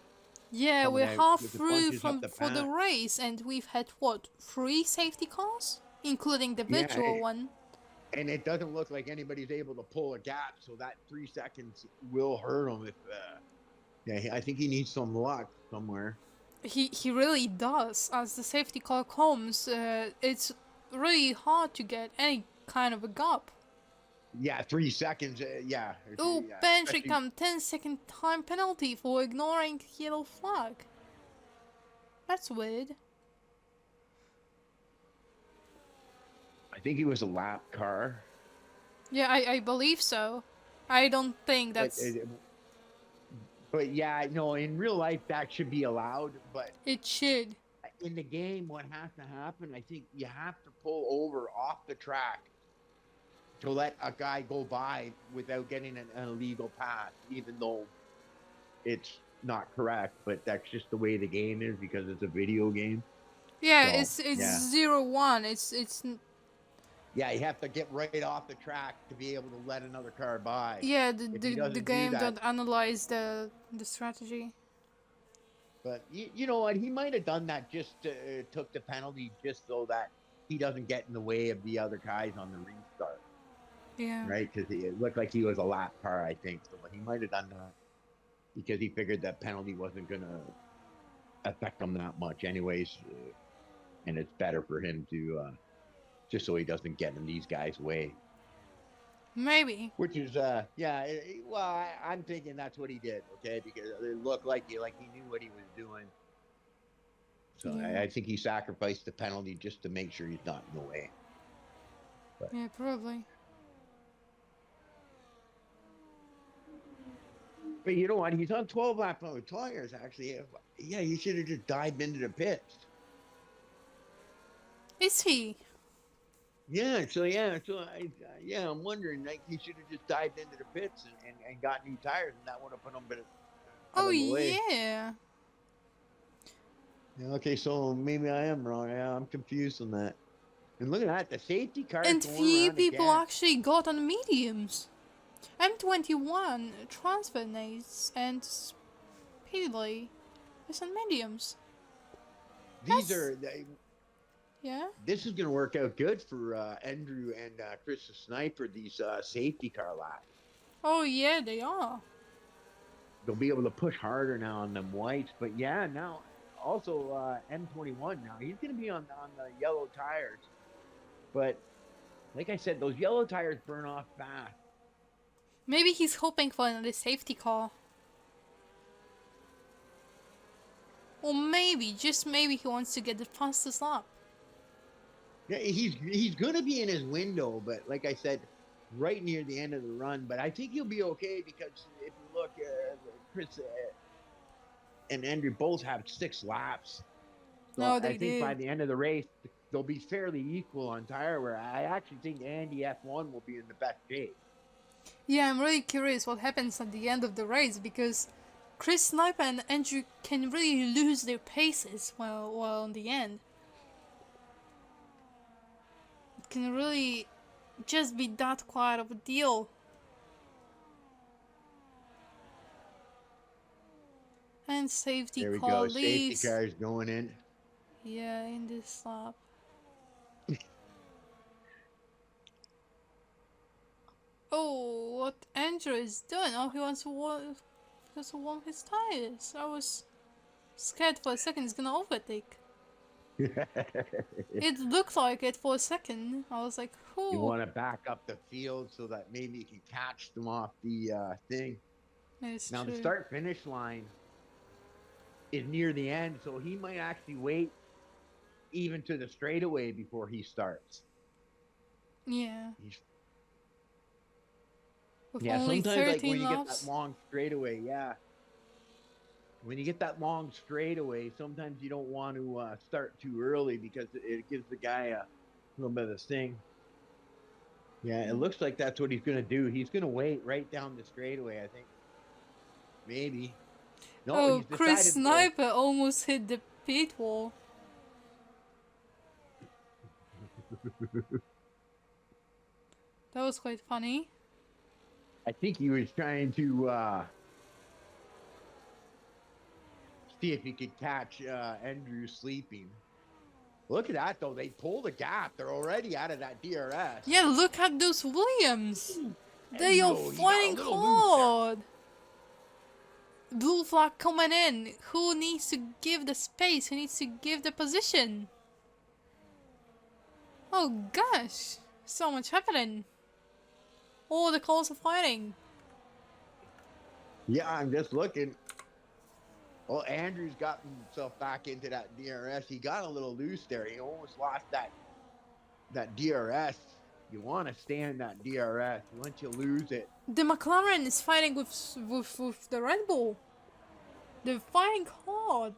Yeah, coming we're out half with the through bunches up from the for the path. race, and we've had what, 3 safety cars, including the Yeah, virtual one. and it doesn't look like anybody's able to pull a gap. So that 3 seconds will hurt him if. Yeah, I think he needs some luck somewhere. He really does. As the safety car comes, it's really hard to get any kind of a gap. Yeah, 3 seconds. Yeah, Oh, yeah, penalty especially. come 10-second time penalty for ignoring yellow flag. That's weird. I think he was a lap car, Yeah, I believe so. I don't think but that's. but yeah, no, in real life that should be allowed. But It should. in the game, what has to happen? I think you have to pull over off the track to let a guy go by without getting an illegal pass, even though it's not correct. But that's just the way the game is because it's a video game. Yeah, So it's yeah, 0-1. It's yeah, you have to get right off the track to be able to let another car by. yeah. If he The doesn't do game that, don't analyze the strategy. but you know what? He might have done that just took the penalty just so that he doesn't get in the way of the other guys on the restart, Yeah. right? Because it looked like he was a lap car, I think. So he might have done that because he figured that penalty wasn't going to affect him that much, anyways. And it's better for him to just so he doesn't get in these guys' way. Maybe. Which is yeah, well, I'm thinking that's what he did, okay, because it looked like he knew what he was doing. So Yeah. I think he sacrificed the penalty just to make sure he's not in the way. But Yeah, probably. you know what? He's on 12 lap tires actually. Yeah, he should have just dived into the pits. Is he? Yeah, I'm wondering like he should have just dived into the pits and got new tires, and that would have put him a bit out Oh of the way. yeah. Yeah, okay, so maybe I am wrong. Yeah, I'm confused on that. And look at that, the safety car's And going few around people again. actually got on mediums. M21 transfer nades and speedily is on mediums. These That's are yeah. this is going to work out good for Andrew and Chris the Sniper. These safety car laps, Oh yeah, they are. they'll be able to push harder now on them whites. But yeah, now also M21 now he's going to be on the yellow tires. But like I said, those yellow tires burn off fast. Maybe he's hoping for another safety car. Or maybe, just maybe he wants to get the fastest lap. Yeah, he's going to be in his window, but like I said, right near the end of the run. But I think he'll be okay because if you look, Chris and Andrew both have 6 laps. So No, I they think by do. the end of the race, they'll be fairly equal on tire wear. I actually think Andy F1 will be in the best shape. Yeah, I'm really curious what happens at the end of the race because Chris Sniper and Andrew can really lose their paces while in the end. It can really just be that quite of a deal. And safety There we car go. Safety leads. cars going in. Yeah, in this lap. Oh, what Andrew is doing? Oh, he wants to warm his tires. I was scared for a second he's gonna overtake. It looked like it for a second. I was like, You who? want to back up the field so that maybe you can catch them off the thing. It's Now the true. start finish line is near the end, so he might actually wait even to the straightaway before he starts. Yeah. He's, With yeah, only sometimes like when 13 you get that laps. long straightaway, yeah, when you get that long straightaway, sometimes you don't want to start too early because it gives the guy a little bit of a sting. Yeah, it looks like that's what he's going to do. He's going to wait right down the straightaway, I think. Maybe. No, Oh, he's Chris decided to go. Sniper almost hit the pit wall. That was quite funny. I think he was trying to see if he could catch Andrew sleeping. Look at that, though. They pulled a gap. They're already out of that DRS. Yeah, look at those Williams. They are Andrew, he got a fighting little loose there. hard. Blue flag coming in. Who needs to give the space? Who needs to give the position? Oh gosh, so much happening. All the cars are fighting. Yeah, I'm just looking. Well, Andrew's gotten himself back into that DRS. He got a little loose there. He almost lost that DRS. You want to stay in that DRS. Once you lose it, The McLaren is fighting with the Red Bull. They're fighting hard.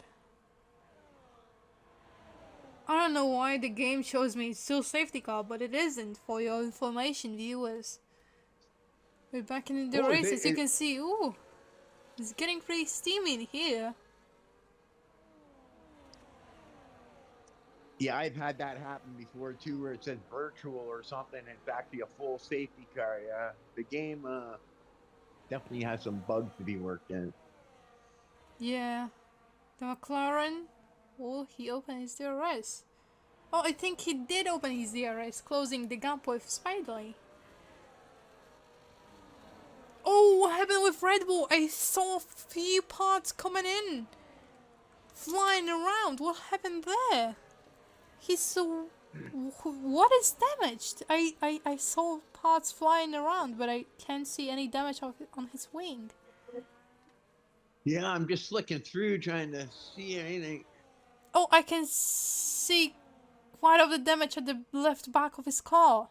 I don't know why the game shows me it's still safety car, but it isn't, for your information, viewers. We're back in the race, as you can see. Ooh, it's getting pretty steamy in here. yeah, I've had that happen before too, where it says virtual or something. And it's actually a full safety car. Yeah, the game definitely has some bugs to be worked in. Yeah, the McLaren. Oh, he opened his DRS. Oh, I think he did open his DRS, closing the gap with Spidey. Oh, what happened with Red Bull? I saw a few parts coming in, flying around. What happened there? He's so... What is damaged? I saw parts flying around, but I can't see any damage on his wing. Yeah, I'm just looking through trying to see anything. Oh, I can see quite of the damage at the left back of his car.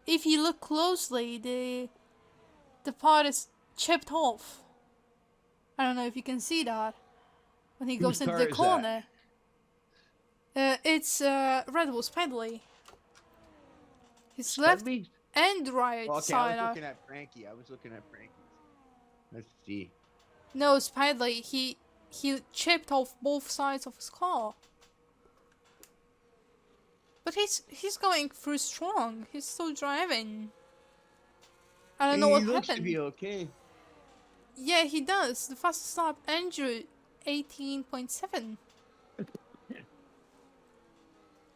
If you look closely, the part is chipped off. I don't know if you can see that when he goes into the corner. It's Red Bull Spedley. His left and right side. I was looking at Frankie. Let's see. No, Spedley. He chipped off both sides of his car. But he's going through strong. He's still driving. I don't know what happened. He looks to be okay. Yeah, he does. The fastest lap, Andrew, 18.7.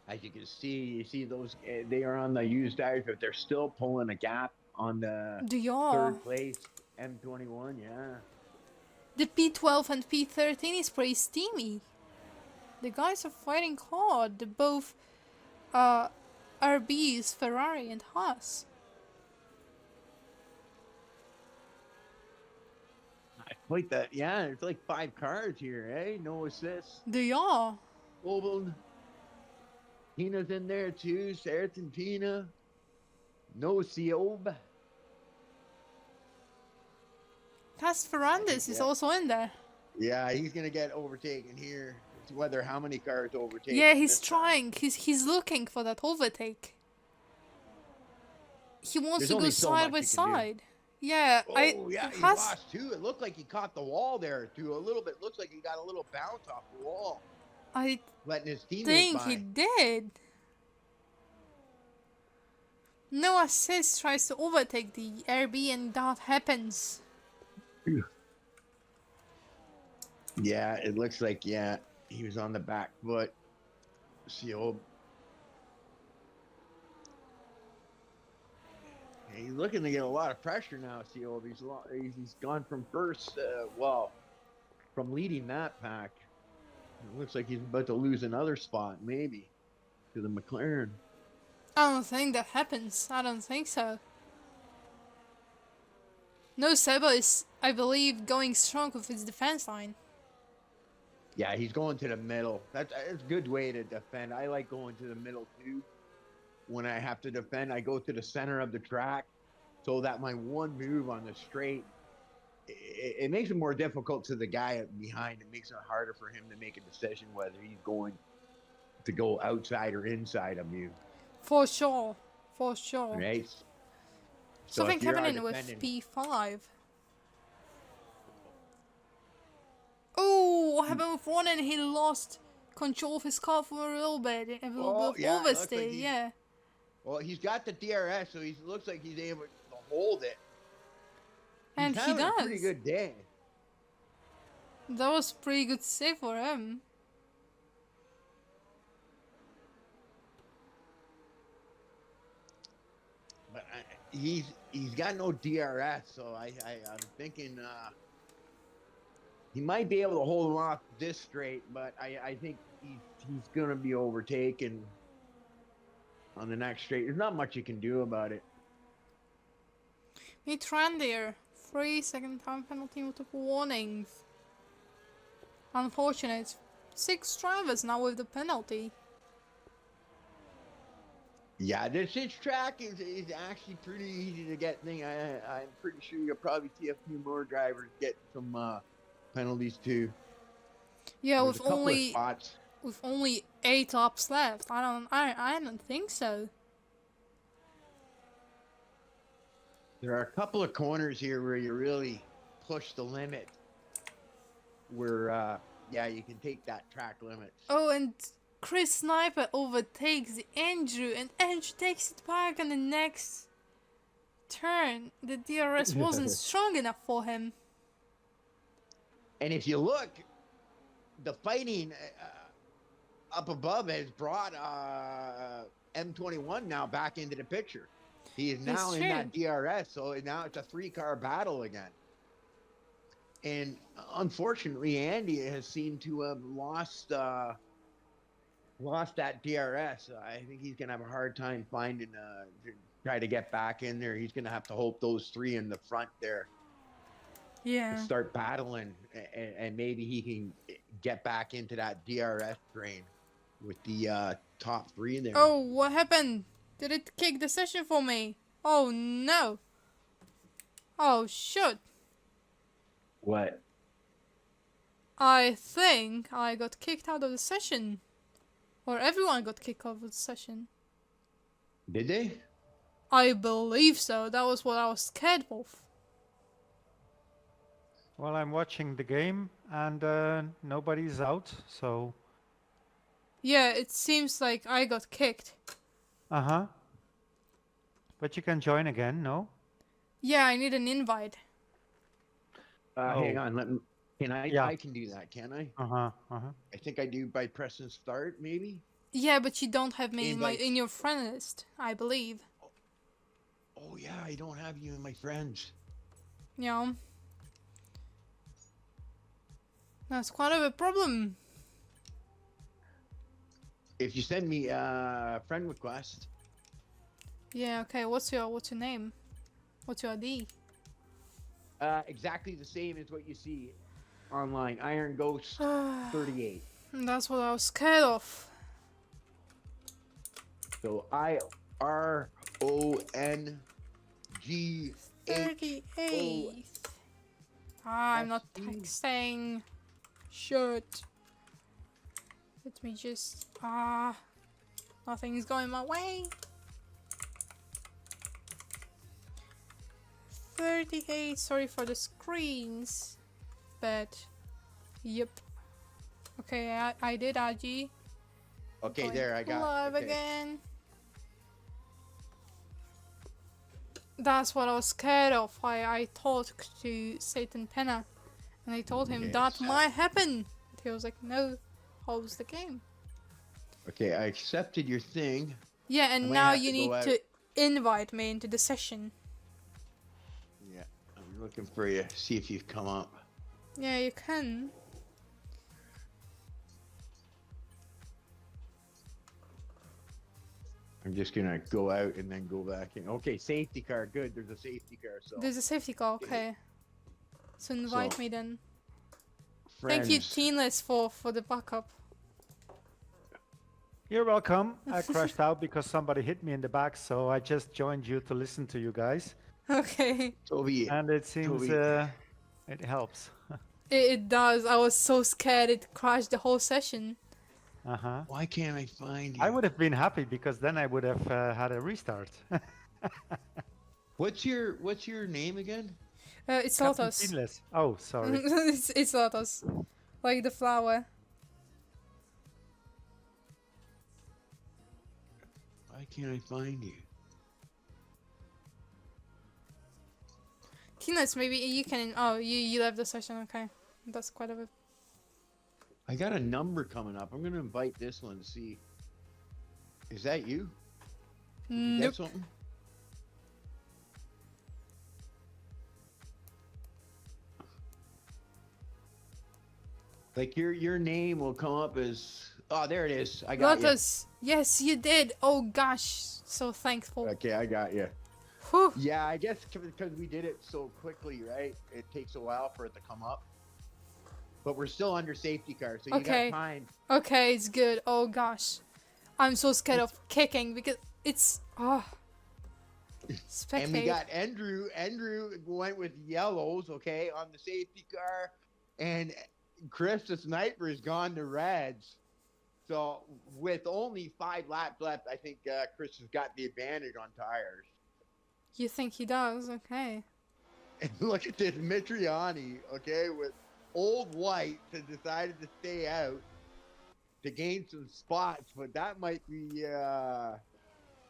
As you can see, you see those. They are on the used tires, but they're still pulling a gap on the third place M21. Yeah. The P12 and P13 is pretty steamy. The guys are fighting hard. They're both RBs, Ferrari and Haas. Like that, yeah. It's like 5 cars here, eh? No assists. They are. Oval. Pina's in there too. Serth and Pina. No Siob. Cas Ferrandis is also in there. Yeah, he's gonna get overtaken here. It's whether how many cars overtake. Yeah, he's trying. He's looking for that overtake. He wants to go side by side. Yeah, he lost too. It looked like he caught the wall there too. A little bit. Looks like he got a little bounce off the wall. I letting his teammate think by. he did. No assist tries to overtake the RB and that happens. Yeah, it looks like he was on the back foot. Seal. He's looking to get a lot of pressure now, Seal. He's gone from first, from leading that pack. It looks like he's about to lose another spot, maybe, to the McLaren. I don't think that happens. I don't think so. No, Seba is, I believe, going strong with his defense line. Yeah, he's going to the middle. That's a good way to defend. I like going to the middle, too. When I have to defend, I go to the center of the track so that my one move on the straight it makes it more difficult to the guy behind. It makes it harder for him to make a decision whether he's going to go outside or inside of you, For sure. For sure. right? So Something if you're our happening with defendant, P5. Oh, what happened with Ronan? He lost control of his car for a little bit. A little bit of yeah, it looks oversteer, like yeah. well, he's got the DRS, so he looks like he's able to hold it. He's And he having a pretty does. good day. That was pretty good save for him. But he's got no DRS, so I'm thinking he might be able to hold him off this straight, but I think he's gonna be overtaken on the next straight. There's not much you can do about it. Meet Randir. 3-second time penalty, multiple warnings. Unfortunate. 6 drivers now with the penalty. Yeah, this track is actually pretty easy to get thing. I'm pretty sure you'll probably see a few more drivers get some penalties too. Yeah, There's a couple of spots. with only 8 laps left. I don't think so. There are a couple of corners here where you really push the limit. Where yeah, you can take that track limit. Oh, and Chris Sniper overtakes Andrew, and Andrew takes it back on the next turn. The DRS wasn't strong enough for him. And if you look, the fighting up above has brought M21 now back into the picture. He is now in that DRS, so now it's a 3-car battle again. And unfortunately, Andy has seemed to have lost that DRS. I think he's going to have a hard time finding to try to get back in there. He's going to have to hope those 3 in the front there start battling, and maybe he can get back into that DRS train with the top 3 there. Oh, what happened? Did it kick the session for me? Oh no. Oh shoot. What? I think I got kicked out of the session. Or everyone got kicked out of the session. Did they? I believe so. That was what I was scared of. Well, I'm watching the game and nobody's out, so... Yeah, it seems like I got kicked. Uh-huh. But you can join again, no? Yeah, I need an invite. Hang on, can I? Yeah. I can do that, can I? Uh-huh, uh-huh. I think I do by pressing start, maybe. Yeah, but you don't have me Invite. in your friend list, I believe. Oh yeah, I don't have you in my friends. Yeah. That's quite of a problem. If you send me a friend request, Yeah, okay, what's your name? What's your ID? exactly the same as what you see online, Iron Ghost 38. That's what I was scared of. So IRONG 38. Ah, I'm not texting. Shit. Let me just... nothing's going my way. 38. Sorry for the screens. But... Yep. Okay, I did RG. Okay, there, I got live it. Okay. again. That's what I was scared of. I talked to Satan Penna and I told him that might happen. He was like, no, how's the game? Okay, I accepted your thing. Yeah, and now you need to invite me into the session. Yeah, I'm looking for you. See if you've come up. Yeah, you can. I'm just gonna go out and then go back in. Okay, safety car. Good. There's a safety car. So There's a safety car. Okay. So invite me then. friends. Thank you, Teenless, for the backup. You're welcome. I crashed out because somebody hit me in the back, so I just joined you to listen to you guys. Okay. Toby. And it seems It helps. It does. I was so scared it crashed the whole session. Uh-huh. Why can't I find you? I would have been happy because then I would have had a restart. What's your name again? It's Captain Lotus. Seamless. Oh, sorry. it's Lotus. Like the flower. Why can't I find you? Tinas, maybe you can. Oh, you left the session. Okay, that's quite a bit. I got a number coming up. I'm gonna invite this one to see. Is that you? Did you Nope. get something? Like your name will come up as. Oh, there it is. I got Lotus. Yes, you did. Oh gosh, so thankful. you. Okay, I got you. Whew. Yeah, I guess because we did it so quickly, right? It takes a while for it to come up. But we're still under safety car, so you Okay. got time. Okay, it's good. Oh gosh, I'm so scared of kicking because it's And spectate. we got Andrew. Andrew went with yellows, okay, on the safety car, and Chris the sniper has gone to reds. So with only 5 laps left, I think Chris has got the advantage on tires. You think he does? Okay. And look at this Mitriani, okay, with old white has decided to stay out to gain some spots, but that might be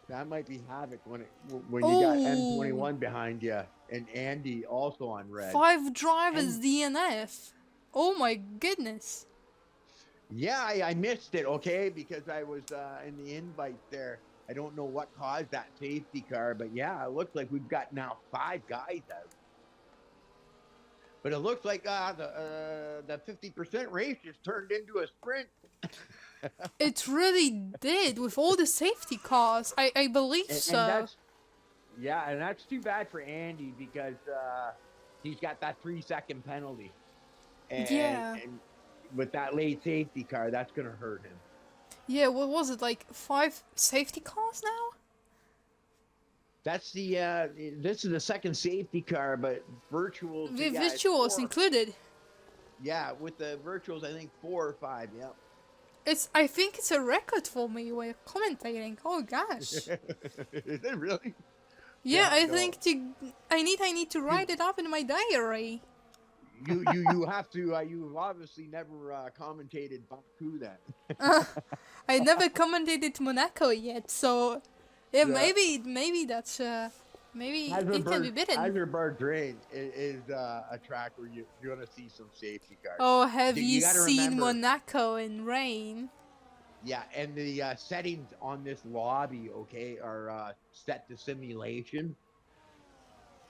havoc when you got Oh. M21 behind you and Andy also on red. 5 drivers And- DNF. Oh my goodness. Yeah, I missed it, okay, because I was in the invite there. I don't know what caused that safety car, but yeah, it looks like we've got now 5 guys out. But it looks like the 50% race just turned into a sprint. It really did with all the safety cars. I believe so. And that's too bad for Andy because he's got that 3-second penalty. Yeah. And with that late safety car, that's going to hurt him. Yeah, what was it, like 5 safety cars now? That's this is the second safety car, but virtuals. The yeah, it's visuals 4. included. Yeah, with the virtuals, I think 4 or 5. Yeah. I think it's a record for me while commentating. Oh gosh. Is it really? Yeah, I no. think I need to write it up in my diary. You have to. You've obviously never commentated Baku then. I never commentated Monaco yet, so yeah, Yeah. maybe that's maybe it can be bitten. Hyderabad Drain is a track where you're gonna see some safety cars. Oh, have You you gotta seen remember- Monaco in rain? Yeah, and the settings on this lobby, okay, are set to simulation.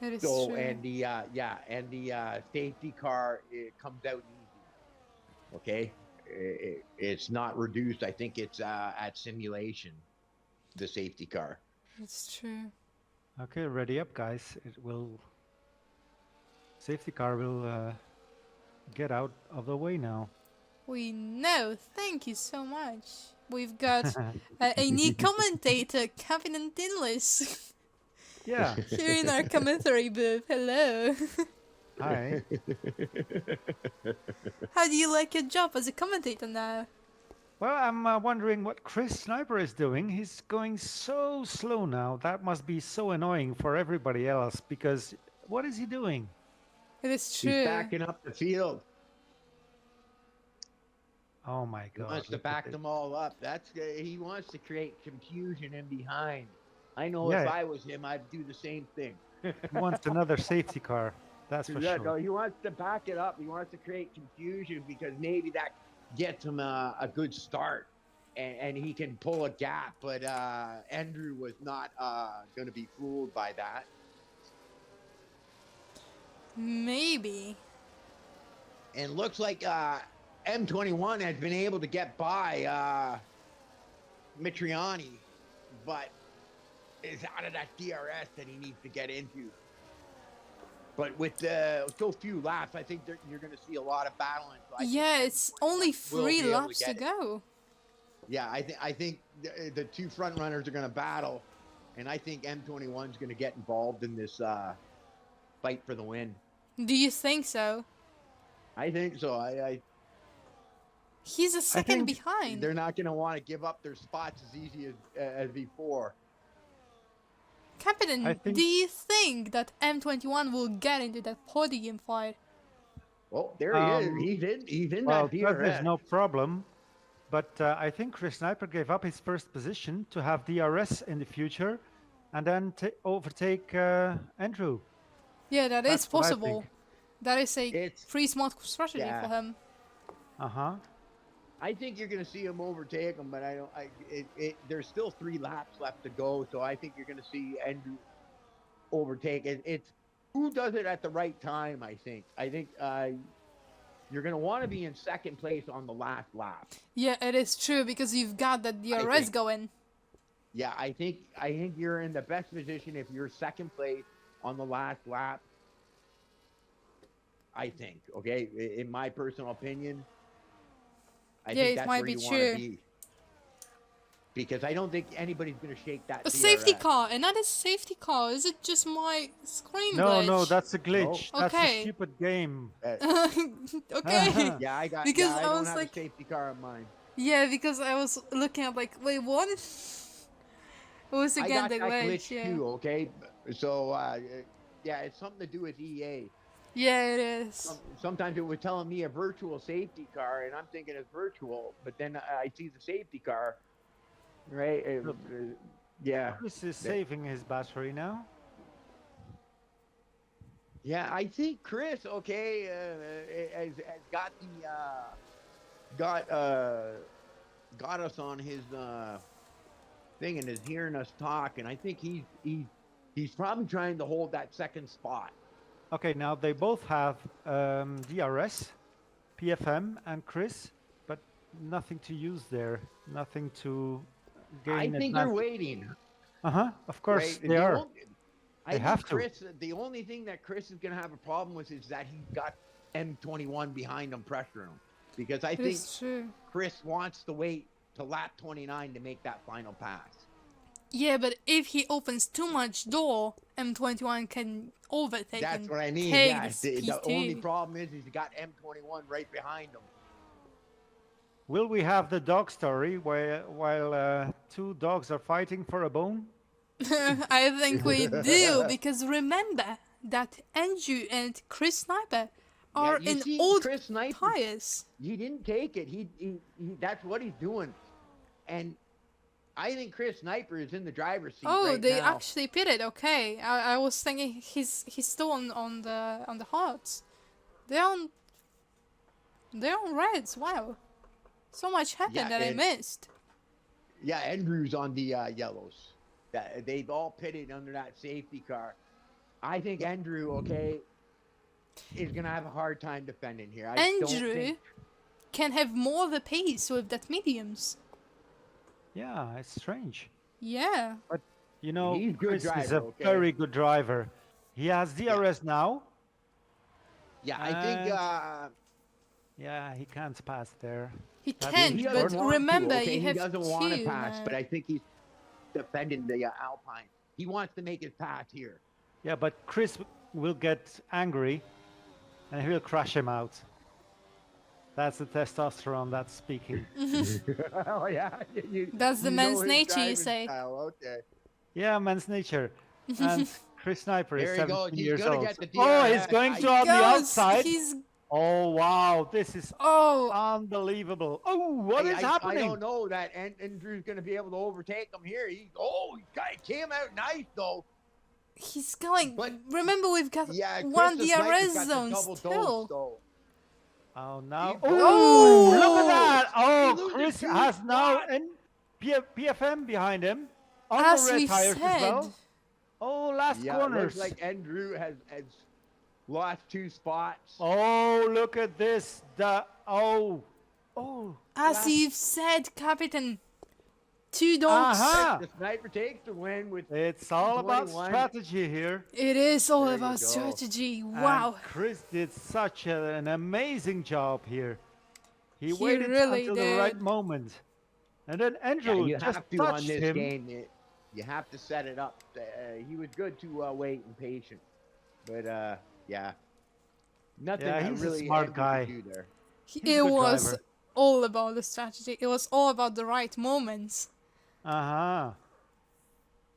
That is So true. and the safety car, it comes out easy. Okay, it's not reduced. I think it's at simulation. The safety car. It's true. Okay, ready up, guys. Safety car will get out of the way now. We know. Thank you so much. We've got a new commentator, Captain Dinless, Yeah. here in our commentary booth. Hello. Hi. How do you like your job as a commentator now? Well, I'm wondering what Chris Sniper is doing. He's going so slow now. That must be so annoying for everybody else because what is he doing? It is He's true. backing up the field. Oh my He God. wants to look at back this. them all up. He wants to create confusion in behind. I know Yeah. if I was him, I'd do the same thing. He wants another safety car. That's for Yeah, no, sure. he wants to back it up. He wants to create confusion because maybe that gets him a good start and he can pull a gap. But Andrew was not going to be fooled by that. Maybe. And looks like M21 has been able to get by Mitriani, but is out of that DRS that he needs to get into. But with so few laps, I think you're going to see a lot of battling. So I think Yeah, it's only will 3 be able to laps to get it. go. Yeah, I think the two front runners are going to battle, and I think M21 is going to get involved in this fight for the win. Do you think so? I think so. He's a second think behind. They're not going to want to give up their spots as easy as before. Captain, I think- do you think that M21 will get into that podium fight? Oh, there he is. Um, He's in Well, that that is DRS. no problem. But I think Chris Sniper gave up his first position to have DRS in the future and then overtake Andrew. Yeah, that is That's what I possible. think. That is a It's pretty smart strategy yeah. for him. Uh-huh. I think you're going to see him overtake him, but I don't. There's still 3 laps left to go, so I think you're going to see Andrew overtake. It's who does it at the right time. I think you're going to want to be in second place on the last lap. Yeah, it is true because you've got that DRS think- going. Yeah, I think you're in the best position if you're second place on the last lap. I think, okay, in my personal opinion, I Yeah, think it that's might where be you want true. to be. Because I don't think anybody's going to shake that. A safety DRS. car, another safety car. Is it just my screen No, glitch? no, that's a glitch. No. That's Okay. a stupid game. Okay. Yeah, I got. Because yeah, I I don't was have like- a safety car on mine. Yeah, because I was looking at like, wait, what? It was I again got the that glitch. glitch Yeah. too. Okay, so yeah, it's something to do with EA. Yeah, it is. Sometimes it was telling me a virtual safety car, and I'm thinking it's virtual, but then I see the safety car, right? Yeah, Chris is saving his battery now. yeah. I think Chris, okay, has got the got us on his thing and is hearing us talk, and I think he's probably trying to hold that second spot. Okay, now they both have DRS, PFM, and Chris, but nothing to use there. Nothing to gain. I think they're waiting. Of course Right? they are. I They think have to. Chris, the only thing that Chris is going to have a problem with is that he's got M21 behind him pressuring him. Because I It think is true. Chris wants to wait to lap 29 to make that final pass. Yeah, but if he opens too much door, M21 can overtake That's and what I mean. take Yeah, this the only P2. problem is he's got M21 right behind him. Will we have the dog story while 2 dogs are fighting for a bone? I think we do, because remember that Andrew and Chris Sniper are you in see, old Chris Sniper, tires. he didn't take it. He that's what he's doing. And I think Chris Sniper is in the driver's seat Oh, right they now. actually pitted. Okay, I was thinking he's still on the hearts. They're on reds. Wow, so much happened Yeah, that I and- missed. Yeah, Andrew's on the yellows. They've all pitted under that safety car. I think Andrew, okay, is gonna have a hard time defending here. I don't Andrew think, can have more of a pace with that mediums. Yeah, it's strange. Yeah. You know, He's a good Chris is driver, a okay? very good driver. He has DRS now. yeah, I think Yeah, he can't pass there. He That can, means he he but doesn't want remember to, okay? you He have doesn't want to Q, pass, man. but I think he's defending the Alpine. He wants to make his pass here. Yeah, but Chris will get angry and he'll crash him out. That's the testosterone that's speaking. Oh yeah, That's the you man's know his nature, you driving say. style, okay. Yeah, man's nature. And Chris Sniper is There he goes. 17 He's years gonna old. get the Oh, he's DRS. going to on the Goes, outside. He's Oh, wow. This is oh unbelievable. Oh, what is I happening? don't know that Andrew's going to be able to overtake him here. He came out nice though. he's going. But- Remember, we've got Yeah, one Chris Sniper's DRS got the zone double still. dose, though. Oh, now. He- Oh, look Oh! at that. Oh, He loses Chris 2 has now spots. an PFM behind him. On As the red we've tires said. as well. Oh, last Yeah, it corners. looks like Andrew has lost 2 spots. Oh, look at this. Oh. As last- you've said, Captain, 2 dogs. Aha. The Sniper takes the win with It's all about 21. strategy here. It is all There you about go. strategy. And Wow. Chris did such an amazing job here. He He waited really until the right did. moment. And then Yeah, Andrew you just have to on touched this him. game. You have to set it up. He was good to wait and patient, but yeah, Nothing Yeah, that he's a really smart Andrew guy. could do there. He's a It good was driver. all about the strategy. It was all about the right moments. Uh-huh.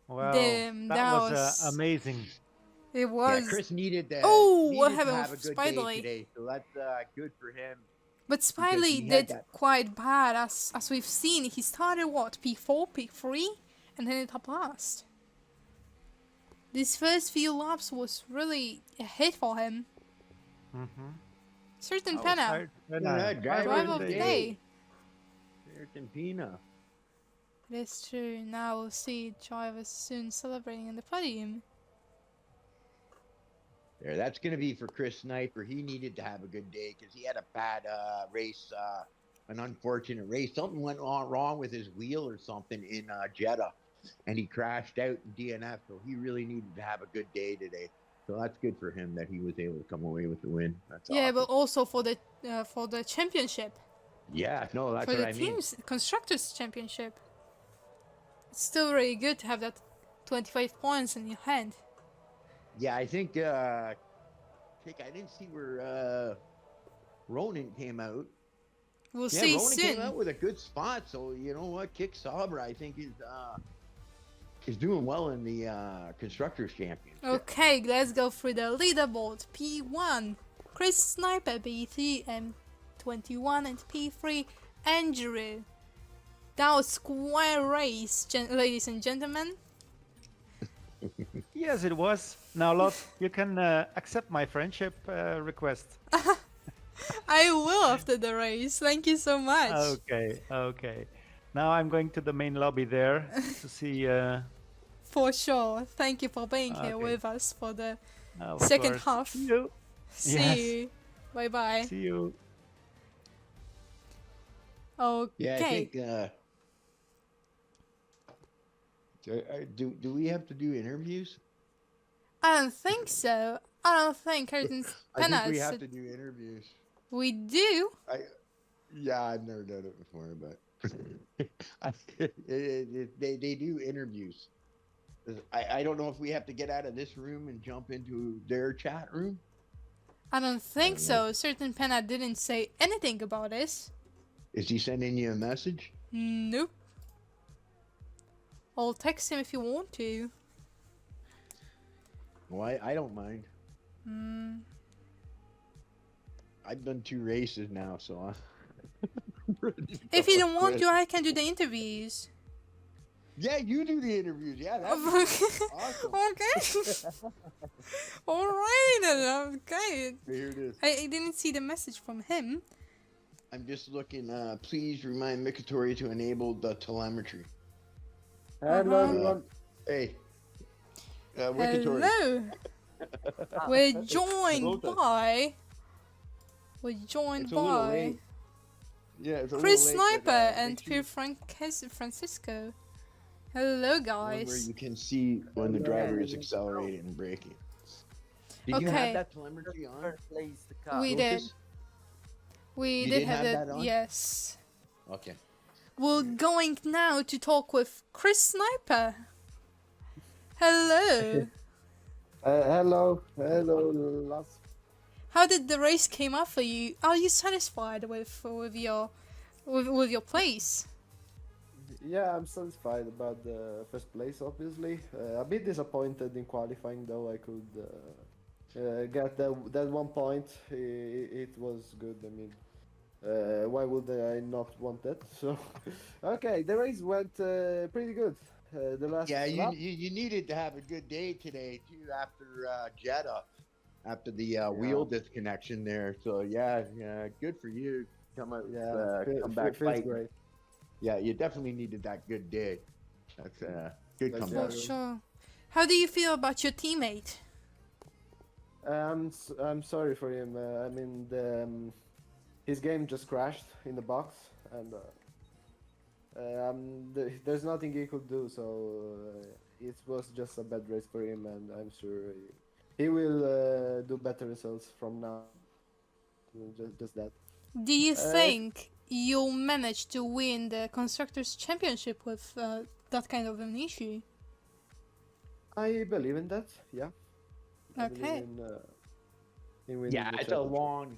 Well, Damn, that that was was. amazing. It Yeah, was. Chris needed Oh, what to happened have a with good day Spidey? today, so that's good for him But because Spidey he had did that. quite bad, as we've seen. He started what, P4, P3, and then it top last. These first few laps was really a hit for him. Mm-hmm. Certain I was Penna, tired. Yeah, Driver driver of the day. Argentina. It is true. Now we'll see drivers soon celebrating in the podium. There, that's going to be for Chris Sniper. He needed to have a good day because he had a bad race, an unfortunate race. Something went wrong with his wheel or something in Jeddah, and he crashed out in DNF. So he really needed to have a good day today. So that's good for him that he was able to come away with the win. That's Yeah, awesome. but also for the championship, Yeah, no, that's for what the I mean. team's constructors championship. It's still really good to have that 25 points in your hand. Yeah, I think. I didn't see where Ronan came out. We'll Yeah, see Ronan came soon. out with a good spot. So you know what, Kick Sabra, I think is doing well in the constructors championship. Okay, let's go through the leaderboard. P1, Chris Sniper, P3, M21, and P3, Andrew. That was quite a race, ladies and gentlemen. Yes, it was. Now, Lot, you can accept my friendship request. I will after the race. Thank you so much. Okay, okay. Now I'm going to the main lobby there to see. For sure. Thank you for being here Okay. with us for the Of second course. half. See you. See Yes. you. Bye bye. See you. Okay. Yeah, I think. Do we have to do interviews? I don't think so. I don't think Curtains I think we Pennas. have to do interviews. We do. Yeah, I've never done it before, but they do interviews. I don't know if we have to get out of this room and jump into their chat room. I don't think so. Certain Penna didn't say anything about this. Is he sending you a message? Nope. I'll text him if you want to. Well, I don't mind. I've done 2 races now, so I'm ready to If go. you don't want to, I can do the interviews. Yeah, you do the interviews. Yeah, that's awesome. Okay. Alright then. Okay. Here it is. I didn't see the message from him. I'm just looking. Please remind Mikatori to enable the telemetry. Hello, everyone. Hey. Mikatori. Hello. We're joined Hello. by. We're joined It's a little by late. Yeah, it's a Chris little late, Sniper but, and make Pierre Francisco. Hello, one where guys. you can see when the driver is accelerating and braking. Did you Okay. have that telemetry on? First place the car. We Lucas? did. We You did did have have that. that on? Yes. Okay. We're going now to talk with Chris Sniper. Hello. Hello, Lars. How did the race came up for you? Are you satisfied with your place? Yeah, I'm satisfied about the first place, obviously. A bit disappointed in qualifying, though. I could get that 1 point. It was good. I mean, why would I not want that? So, okay, the race went pretty good. The last Yeah, lap. you needed to have a good day today too after Jeddah, after the wheel disconnection there. So yeah, good for you. Come out, come back feels fighting. great. Yeah, you definitely needed that good day. That's good That's comeback. For sure. How do you feel about your teammate? I'm sorry for him. I mean, his game just crashed in the box, and there's nothing he could do. So it was just a bad race for him, and I'm sure he will do better results from now. Just that. Do you think you'll manage to win the Constructors' Championship with that kind of an issue? I believe in that. Yeah. I Okay. believe in winning Yeah, the it's a championship. long.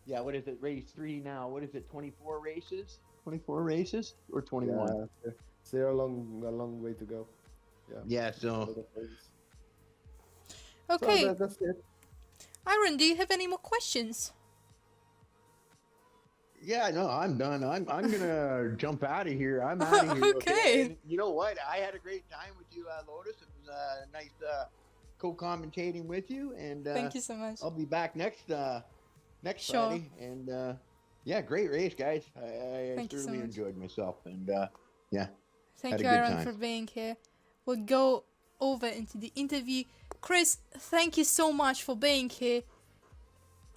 Yeah, what is it? Race 3 now. What is it? 24 races? 24 races or 21? Yeah, still a long way to go. Yeah, Yeah. a So lot of races. So Okay, that's it. Aaron, do you have any more questions? yeah, no, I'm done. I'm gonna jump out of here. I'm out of here. Okay. Okay. And you know what? I had a great time with you, Lotus. It was nice co-commentating with you, and Thank you so much. I'll be back next Sure. Friday. And yeah, great race, guys. I Thank you so certainly much. enjoyed myself, and yeah, Thank had a you, good Aaron, time. for being here. We'll go over into the interview. Chris, thank you so much for being here.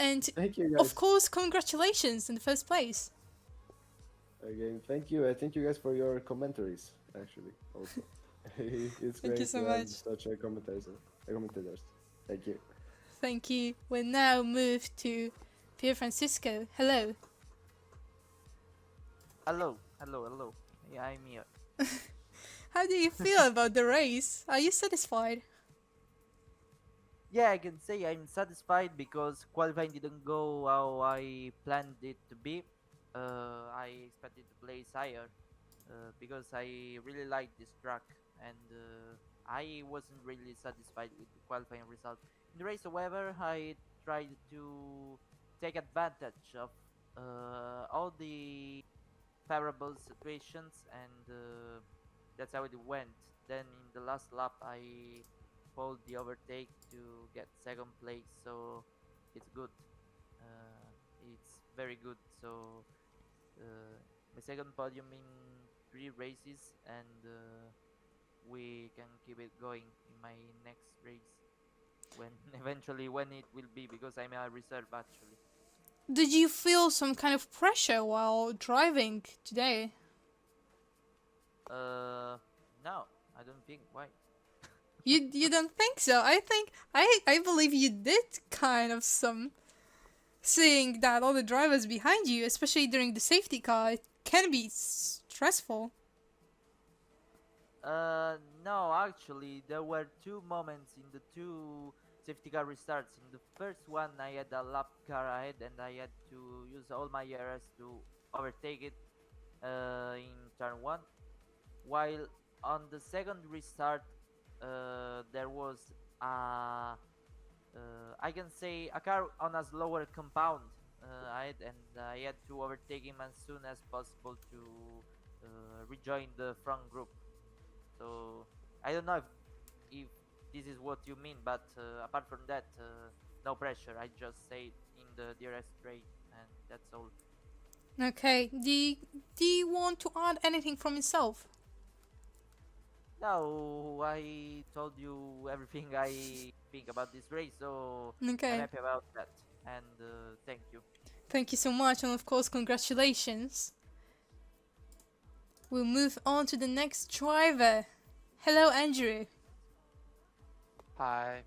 And Thank you guys. of course, congratulations in the first place. Again, thank you. Thank you guys for your commentaries. Actually, also, it's Thank great you so to have much. such a commentators. Thank you. Thank you. We'll now move to Pier Francisco. Hello. Hello. Yeah, I'm here. How do you feel about the race? Are you satisfied? Yeah, I can say I'm satisfied because qualifying didn't go how I planned it to be. I expected to place higher because I really like this track, and I wasn't really satisfied with the qualifying result. In the race, however, I tried to take advantage of all the favorable situations, and that's how it went. Then in the last lap, I pulled the overtake to get second place, so it's good. It's very good. So my second podium in 3 races, and we can keep it going in my next race when eventually when it will be, because I'm a reserve actually. Did you feel some kind of pressure while driving today? No, I don't think. Why? You don't think so? I believe you did kind of some. Seeing that all the drivers behind you, especially during the safety car, it can be stressful. No, actually, there were 2 moments in the 2 safety car restarts. In the first one, I had a lap car ahead, and I had to use all my ERS to overtake it in turn 1. While on the second restart, there was a I can say a car on a slower compound and I had to overtake him as soon as possible to rejoin the front group. So I don't know if this is what you mean, but apart from that, no pressure. I just say it in the DRS straight, and that's all. Okay, do you want to add anything from yourself? No, I told you everything I think about this race, so I'm Okay, happy about that, and thank you. thank you so much, and of course, congratulations. We'll move on to the next driver. Hello, Andrew. Hi.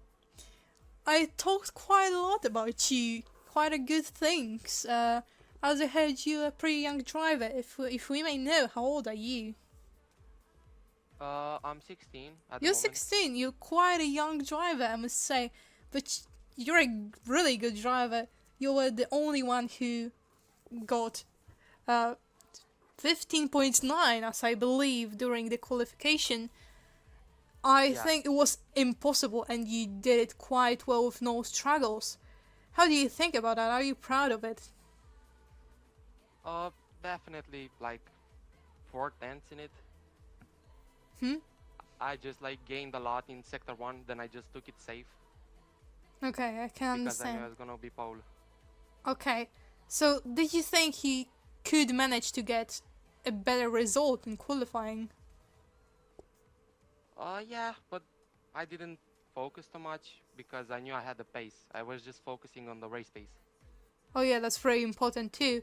I talked quite a lot about you, quite a good things. As I heard you a pretty young driver. If we may know, how old are you? I'm 16 at the You're moment. 16. You're quite a young driver, I must say. But you're a really good driver. You were the only one who got 15.9, as I believe, during the qualification. I Yeah. think it was impossible, and you did it quite well with no struggles. How do you think about that? Are you proud of it? Definitely like 4 tenths in it. Hmm? I just like gained a lot in sector 1, then I just took it safe Okay, I can because I knew understand. I was gonna be pole. Okay, so did you think he could manage to get a better result in qualifying? Yeah, but I didn't focus too much because I knew I had the pace. I was just focusing on the race pace. Oh yeah, that's very important too.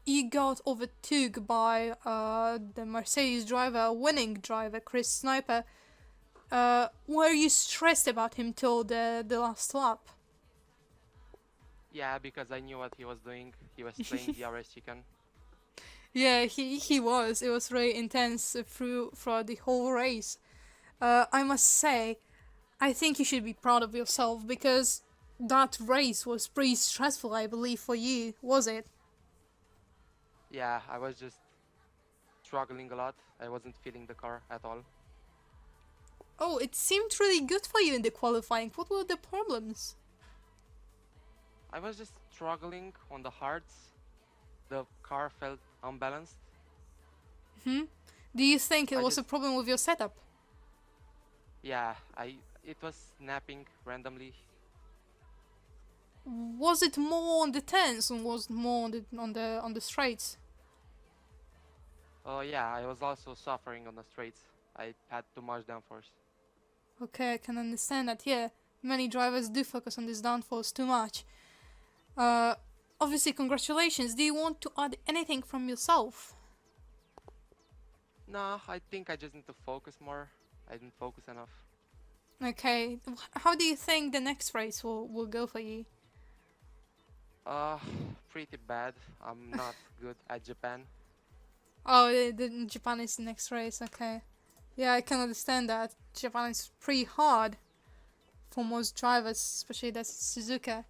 He got overtook by the Mercedes driver, winning driver, Chris Sniper. Were you stressed about him till the last lap? Yeah, because I knew what he was doing. He was playing DRS chicken. Yeah, he was. It was very intense throughout the whole race. I must say, I think you should be proud of yourself because that race was pretty stressful, I believe, for you, was it? Yeah, I was just struggling a lot. I wasn't feeling the car at all. Oh, it seemed really good for you in the qualifying. What were the problems? I was just struggling on the hards. The car felt unbalanced. Hmm? Do you think it I was a just- problem with your setup? Yeah, it was snapping randomly. Was it more on the turns, or was it more on the straights? Oh yeah, I was also suffering on the straights. I had too much downforce. Okay, I can understand that. Yeah, many drivers do focus on this downforce too much. Obviously, congratulations. Do you want to add anything from yourself? No, I think I just need to focus more. I didn't focus enough. Okay, how do you think the next race will go for you? Uh, Pretty bad. I'm not good at Japan. Oh, Japan is the next race. Okay, yeah, I can understand that. Japan is pretty hard for most drivers, especially that's Suzuka.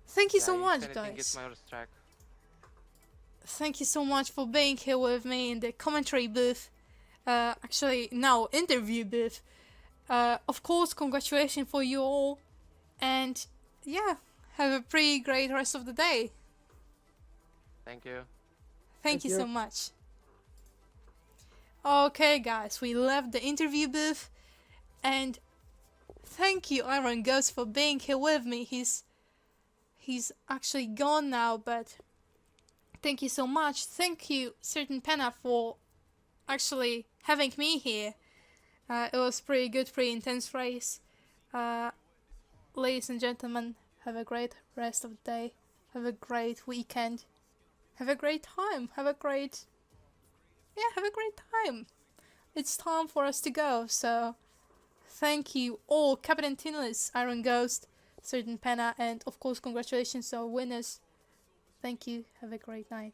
Thank you Yeah, so if much, anything, it's guys. my worst track. Thank you so much for being here with me in the commentary booth. Actually, now interview booth. Of course, congratulations for you all, and yeah, have a pretty great rest of the day. Thank you. Thank Thank you you. so much. Okay, guys, we left the interview booth, and thank you, Iron Ghost, for being here with me. He's actually gone now, but thank you so much. Thank you, Certain Penna, for actually having me here. It was pretty good, pretty intense race. Ladies and gentlemen, have a great rest of the day. Have a great weekend. Have a great time. Have a great time. It's time for us to go, so thank you all, Captain Tinless, Iron Ghost, Certain Penna, and of course congratulations to our winners. Thank you. Have a great night.